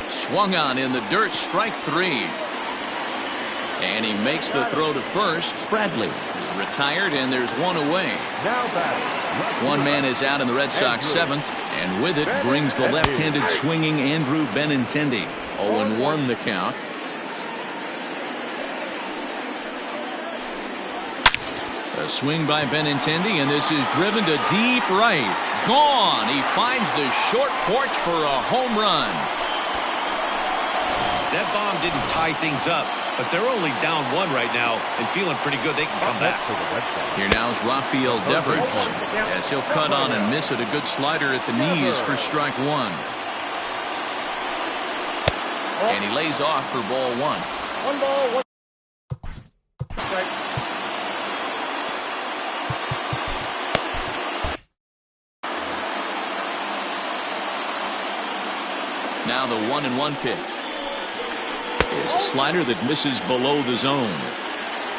Swung on in the dirt, strike 3. And he makes the throw to first. Bradley is retired, and there's one away. One man is out in the Red Sox 7th, and with it brings the left-handed swinging Andrew Benintendi. 0-1 the count. A swing by Benintendi, and this is driven to deep right. Gone. He finds the short porch for a home run. That bomb didn't tie things up, but they're only down 1 right now and feeling pretty good they can come back. Here now is Rafael Devers, as he'll cut on and miss it. A good slider at the knees for strike 1. And he lays off for ball 1. 1 ball, 1 strike. Now the 1-1 pitch is a slider that misses below the zone.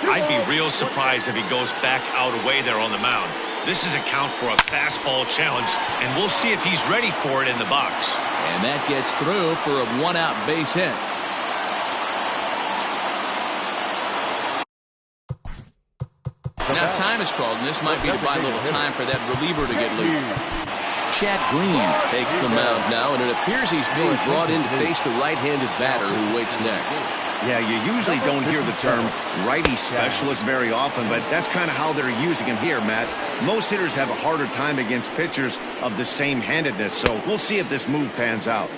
I'd be real surprised if he goes back out away there on the mound. This is a count for a fastball challenge, and we'll see if he's ready for it in the box. And that gets through for a one-out base hit. Now time is called, and this might be to buy a little time for that reliever to get loose. Chad Green takes the mound now, and it appears he's being brought in to face the right-handed batter who waits next. Yeah, you usually don't hear the term righty specialist very often, but that's kind of how they're using him here, Matt. Most hitters have a harder time against pitchers of the same handedness, so we'll see if this move pans out.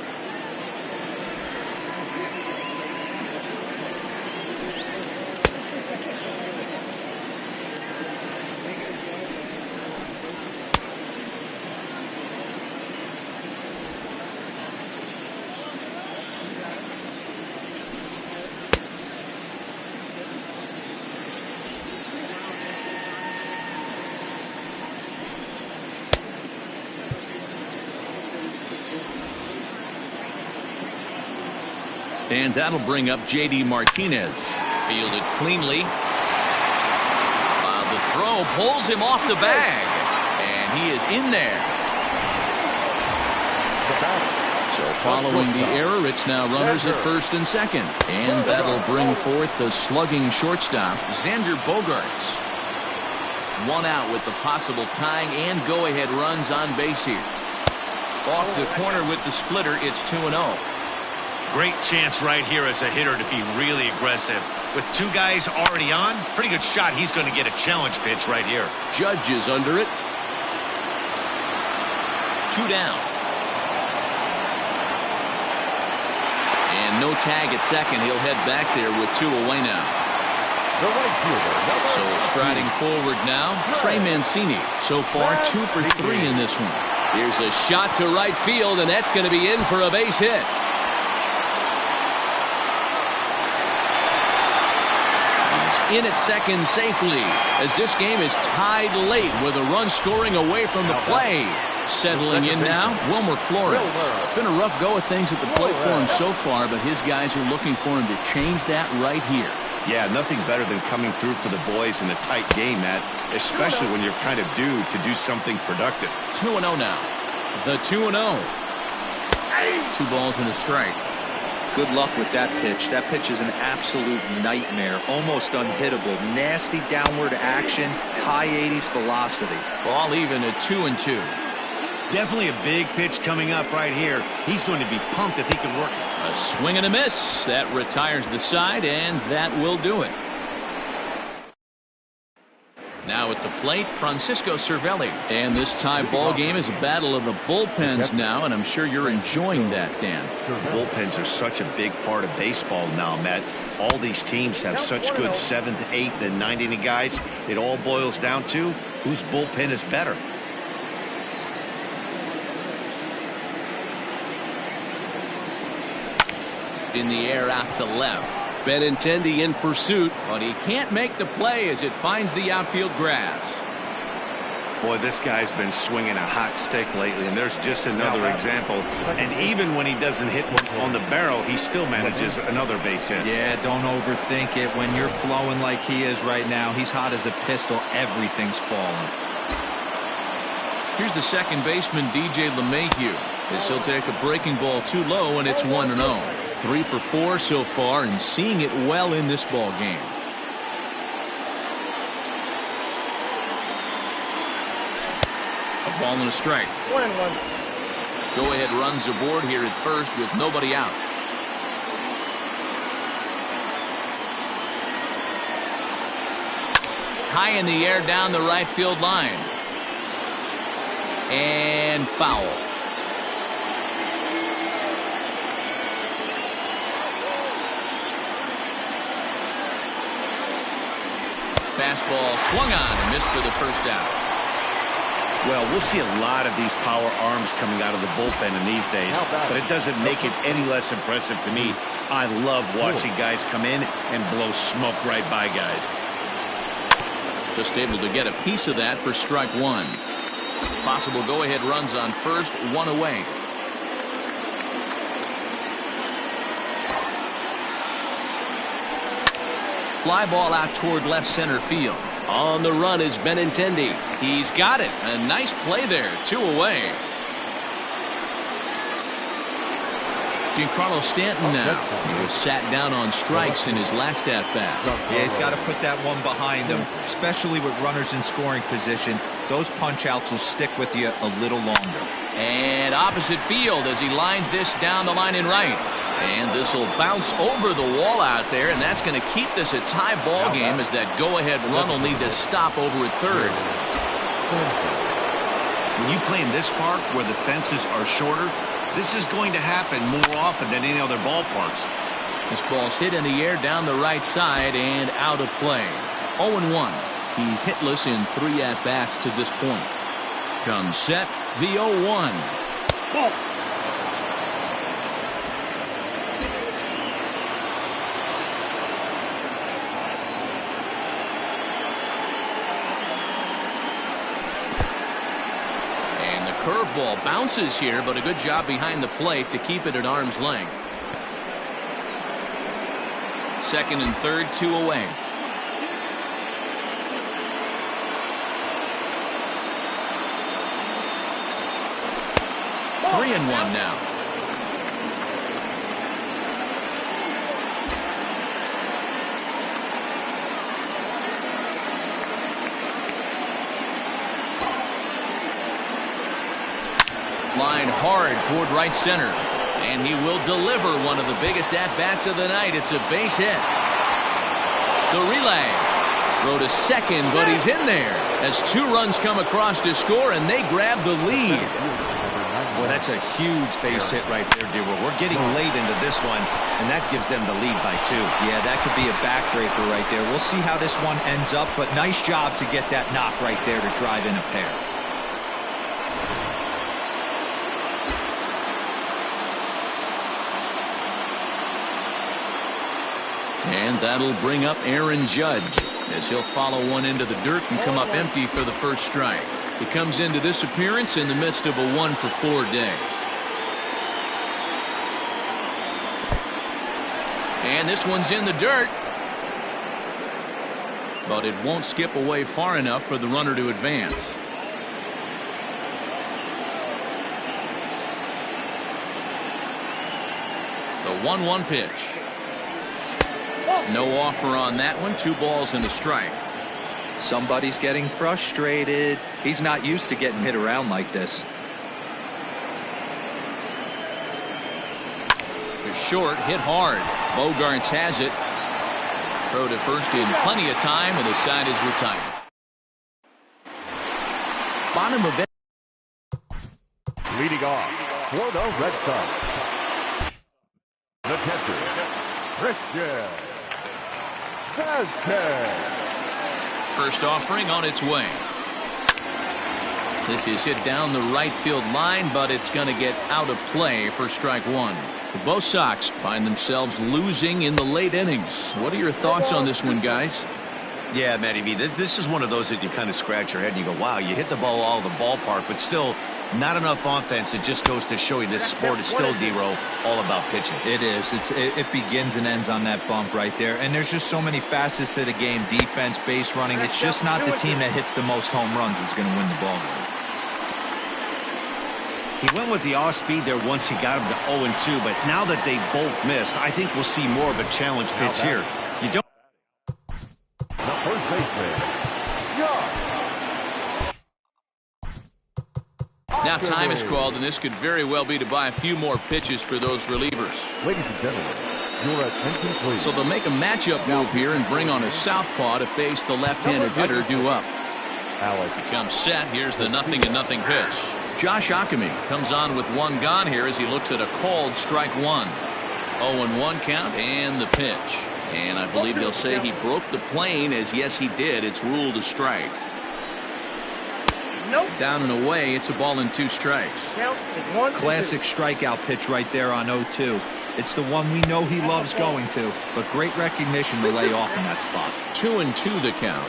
And that'll bring up J.D. Martinez. Fielded cleanly. The throw pulls him off the bag. And he is in there. So following the error, it's now runners at first and second. And that'll bring forth the slugging shortstop, Xander Bogaerts. One out with the possible tying and go-ahead runs on base here. Off the corner with the splitter, it's 2-0. Great chance right here as a hitter to be really aggressive. With two guys already on, pretty good shot. He's going to get a challenge pitch right here. Judge is under it. 2 down. And no tag at second. He'll head back there with 2 away now. So striding forward now, Trey Mancini. So far 2 for 3 in this one. Here's a shot to right field, and that's going to be in for a base hit. In at second safely as this game is tied late with a run scoring away from the play. Settling in now, Wilmer Florence. It's been a rough go of things at the plate for him so far, but his guys are looking for him to change that right here. Yeah, nothing better than coming through for the boys in a tight game, Matt, especially when you're kind of due to do something productive. 2-0 now. The 2-0. 2 balls and a strike. Good luck with that pitch. That pitch is an absolute nightmare. Almost unhittable. Nasty downward action. High 80s velocity. Ball even at 2-2. Definitely a big pitch coming up right here. He's going to be pumped if he can work it. A swing and a miss. That retires the side, and that will do it. Now at the plate, Francisco Cervelli. And this tie ball game is a battle of the bullpens now, and I'm sure you're enjoying that, Dan. Bullpens are such a big part of baseball now, Matt. All these teams have such good 7th, 8th, and 9th inning guys. It all boils down to whose bullpen is better. In the air out to left. Benintendi in pursuit, but he can't make the play as it finds the outfield grass. Boy, this guy's been swinging a hot stick lately, and there's just another example. And even when he doesn't hit one on the barrel, he still manages another base hit. Yeah, don't overthink it. When you're flowing like he is right now, he's hot as a pistol. Everything's falling. Here's the second baseman, DJ LeMahieu, as he'll take a breaking ball too low, and it's 1-0. 3 for 4 so far, and seeing it well in this ball game. A ball and a strike. 1-1. Go-ahead runs aboard here at first with nobody out. High in the air down the right field line. And foul. Fastball swung on and missed for the first out. Well, we'll see a lot of these power arms coming out of the bullpen in these days, but it doesn't make it any less impressive to me. I love watching guys come in and blow smoke right by guys. Just able to get a piece of that for strike 1. Possible go-ahead runs on first, 1 away. Fly ball out toward left center field. On the run is Benintendi. He's got it. A nice play there. 2 away. Giancarlo Stanton now. He was sat down on strikes in his last at-bat. Yeah, he's got to put that one behind him, especially with runners in scoring position. Those punch-outs will stick with you a little longer. And opposite field as he lines this down the line in right. And this will bounce over the wall out there, and that's going to keep this a tie ball game as that go-ahead run will need to stop over at third. When you play in this park where the fences are shorter, this is going to happen more often than any other ballparks. This ball's hit in the air down the right side and out of play. 0-1. He's hitless in 3 at-bats to this point. Comes set, the 0-1. Ball. Curveball bounces here, but a good job behind the plate to keep it at arm's length. Second and third, 2 away. Ball. 3-1 now. Line hard toward right center, and he will deliver one of the biggest at-bats of the night. It's a base hit. The relay. Throw to second, but he's in there as 2 runs come across to score, and they grab the lead. Well, that's a huge base hit right there, dear. We're getting late into this one, and that gives them the lead by 2. Yeah, that could be a backbreaker right there. We'll see how this one ends up, but nice job to get that knock right there to drive in a pair. And that'll bring up Aaron Judge as he'll follow one into the dirt and come up empty for the first strike. He comes into this appearance in the midst of a 1-for-4 day. And this one's in the dirt. But it won't skip away far enough for the runner to advance. The 1-1 pitch. No offer on that one. 2 balls and a strike. Somebody's getting frustrated. He's not used to getting hit around like this. To short, hit hard. Bogarts has it. Throw to first in plenty of time, and the side is retired. Bottom of it. Leading off for the Red Sox, the catcher, Sanchez. First offering on its way. This is hit down the right field line, but it's going to get out of play for strike 1. The Bo Sox find themselves losing in the late innings. What are your thoughts on this one, guys? Yeah, Matty B, this is one of those that you kind of scratch your head and you go, wow, you hit the ball all the ballpark, but still not enough offense. It just goes to show you this sport is still, D-Row, all about pitching. It is. It begins and ends on that bump right there. And there's just so many facets to the game. Defense, base running. It's just not the team that hits the most home runs is going to win the ball game. He went with the off-speed there once he got him to 0-2, but now that they both missed, I think we'll see more of a challenge pitch here. You don't. The first baseman, Now time is called, and this could very well be to buy a few more pitches for those relievers. Ladies and gentlemen, your attention please. So they'll make a matchup move here and bring on a southpaw to face the left-handed hitter due up. Alex. He comes set. Here's the 0-0 pitch. Josh Ockamy comes on with 1 gone here as he looks at a called strike 1. 0-1 count and the pitch. And I believe they'll say he broke the plane, as yes he did. It's ruled a strike. Nope. Down and away, it's a ball and 2 strikes. Count is 1. Classic strikeout pitch right there on 0-2. It's the one we know he loves going to, but great recognition to lay off in that spot. 2-2 the count.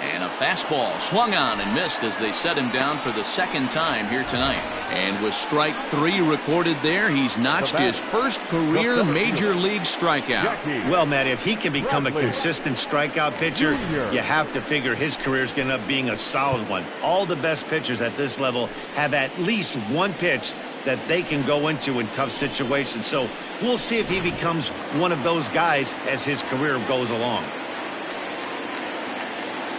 And a fastball swung on and missed as they set him down for the second time here tonight. And with strike 3 recorded there, he's notched his first career major league strikeout. Well, Matt, if he can become a consistent strikeout pitcher, you have to figure his career is going to end up being a solid one. All the best pitchers at this level have at least one pitch that they can go into in tough situations. So we'll see if he becomes one of those guys as his career goes along.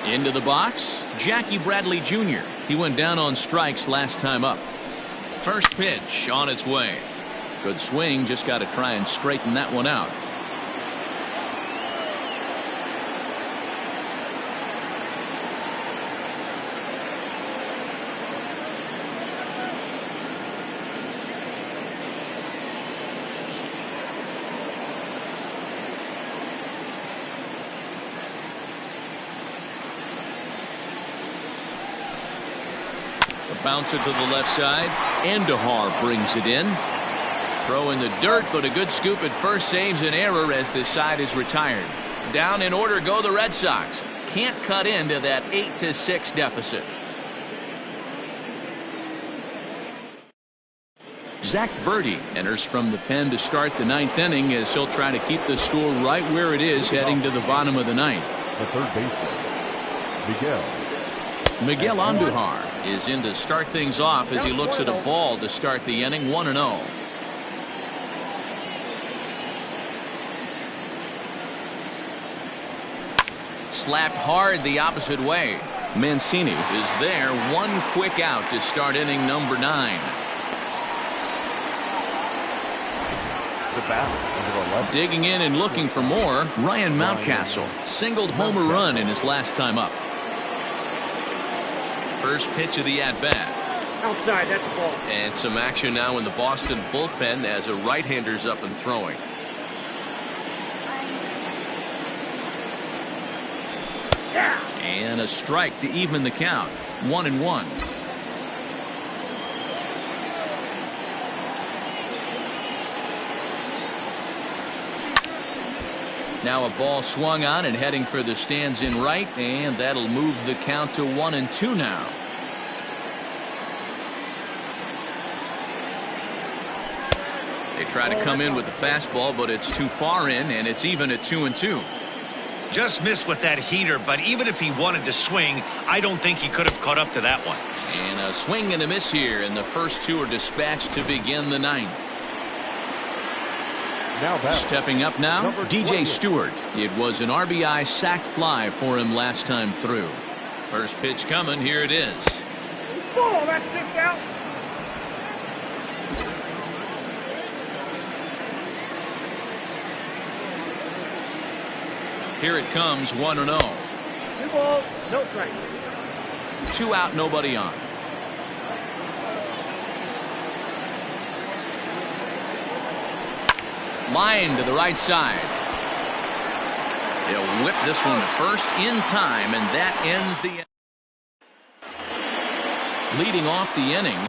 Into the box, Jackie Bradley Jr. He went down on strikes last time up. First pitch on its way. Good swing, just got to try and straighten that one out. Bouncer to the left side. Andahar brings it in. Throw in the dirt, but a good scoop at first saves an error as this side is retired. Down in order go the Red Sox. Can't cut into that 8-6 deficit. Zach Birdie enters from the pen to start the 9th inning as he'll try to keep the score right where it is heading to the bottom of the 9th. The third baseman, Miguel Andujar is in to start things off as he looks at a ball to start the inning. 1-0. Slapped hard the opposite way. Mancini is there. One quick out to start inning number 9. Digging in and looking for more, Ryan Mountcastle singled homer run in his last time up. First pitch of the at-bat. Outside, that's the ball. And some action now in the Boston bullpen as a right-hander's up and throwing. Yeah. And a strike to even the count. 1-1. Now a ball swung on and heading for the stands in right, and that'll move the count to 1-2 now. They try to come in with the fastball, but it's too far in, and it's even at 2-2. Just missed with that heater, but even if he wanted to swing, I don't think he could have caught up to that one. And a swing and a miss here, and the first two are dispatched to begin the 9th. Stepping up now, DJ Stewart. It was an RBI sac fly for him last time through. First pitch coming. Here it is. Ball, that's 6 out. Here it comes. 1-0. 2 balls, no strike. 2 out, nobody on. Line to the right side. They'll whip this one to first in time, and that ends the inning. Leading off the inning.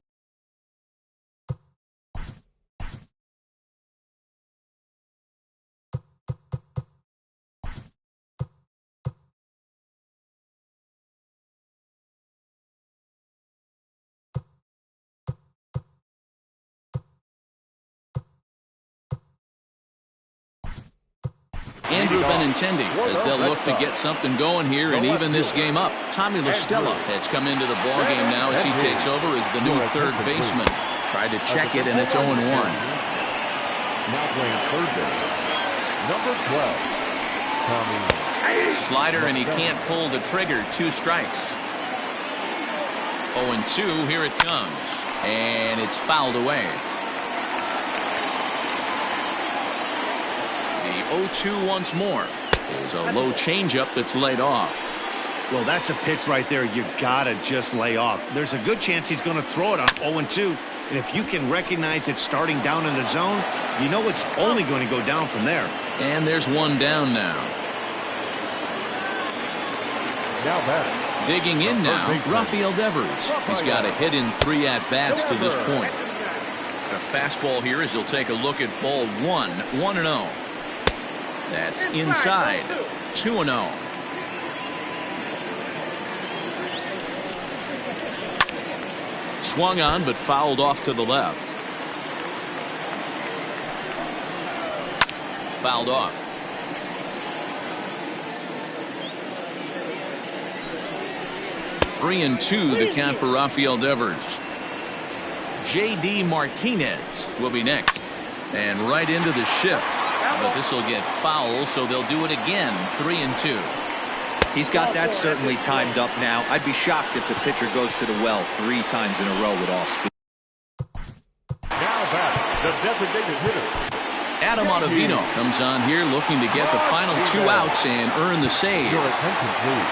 Andrew Benintendi as they'll look to get something going here and even this game up. Tommy La Stella has come into the ball game now as he takes over as the new third baseman. Tried to check it, and it's 0-1. Now playing third base, number 12, Tommy. Slider, and he can't pull the trigger. 2 strikes. 0-2. Here it comes, and it's fouled away. 0-2 once more. There's a low changeup that's laid off. Well, that's a pitch right there you gotta just lay off. There's a good chance he's going to throw it on 0-2, and if you can recognize it starting down in the zone, you know it's only going to go down from there. And there's one down now. Now batting. Digging in now, Rafael Devers. He's got a hit in 3 at-bats to this point. A fastball here as he'll take a look at ball 1. 1-0. That's inside. 2-0. swung on but fouled off to the left. Fouled off. Three and two, the count for Rafael Devers. J.D. Martinez will be next. And right into the shift. But this will get foul, so they'll do it again. 3 and 2. He's got that certainly timed up now. I'd be shocked if the pitcher goes to the well 3 times in a row with off speed. Now back, the designated hitter. Adam Ottavino comes on here looking to get the final 2 outs and earn the save. Your attention, please.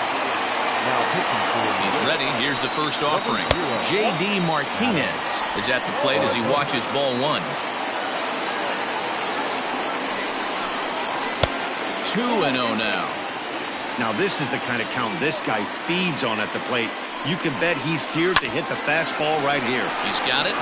Now pitching for He's ready. Here's the first offering. J.D. Martinez is at the plate as he watches ball 1. 2-0 now. Now this is the kind of count this guy feeds on at the plate. You can bet he's geared to hit the fastball right here. He's got it.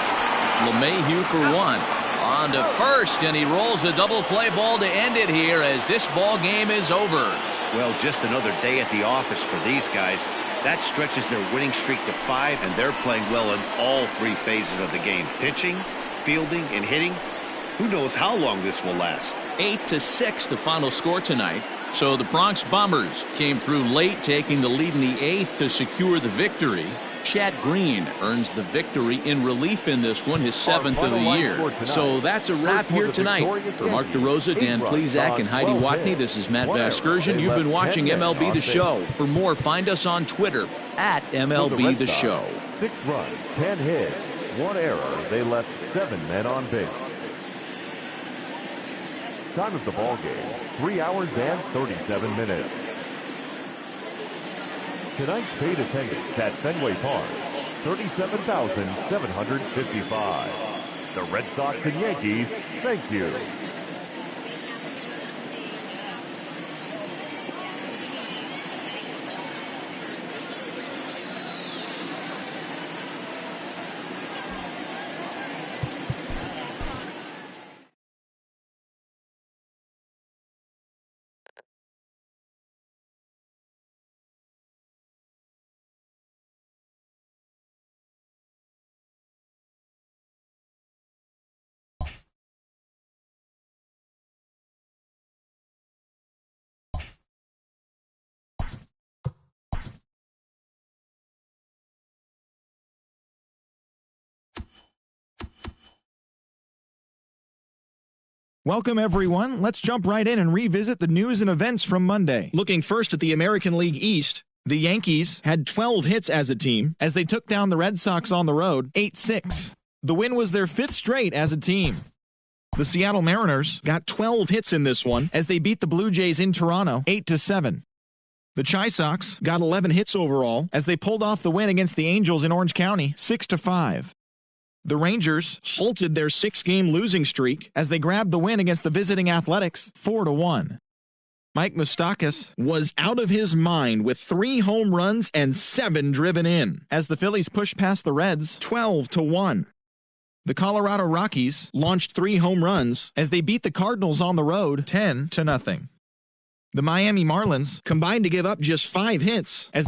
LeMahieu for 1. On to first, and he rolls a double play ball to end it here as this ball game is over. Well, just another day at the office for these guys. That stretches their winning streak to 5, and they're playing well in all 3 phases of the game. Pitching, fielding, and hitting. Who knows how long this will last. 8-6 the final score tonight. So the Bronx Bombers came through late, taking the lead in the 8th to secure the victory. Chad Green earns the victory in relief in this one, his 7th of the year. So that's a wrap here tonight. For Mark DeRosa, Dan Plezak, and Heidi Watney, this is Matt Vasgersian. You've been watching MLB The Show. For more, find us on Twitter at MLB The Show. 6 runs, 10 hits, 1 error. They left 7 men on base. Time of the ball game, 3 hours and 37 minutes. Tonight's paid attendance at Fenway Park, 37,755. The Red Sox and Yankees, thank you. Welcome, everyone. Let's jump right in and revisit the news and events from Monday. Looking first at the American League East, the Yankees had 12 hits as a team as they took down the Red Sox on the road 8-6. The win was their 5th straight as a team. The Seattle Mariners got 12 hits in this one as they beat the Blue Jays in Toronto 8-7. The Chi Sox got 11 hits overall as they pulled off the win against the Angels in Orange County 6-5. The Rangers halted their 6-game losing streak as they grabbed the win against the visiting Athletics 4-1. Mike Moustakas was out of his mind with 3 home runs and 7 driven in as the Phillies pushed past the Reds 12-1. The Colorado Rockies launched 3 home runs as they beat the Cardinals on the road 10-0. The Miami Marlins combined to give up just 5 hits as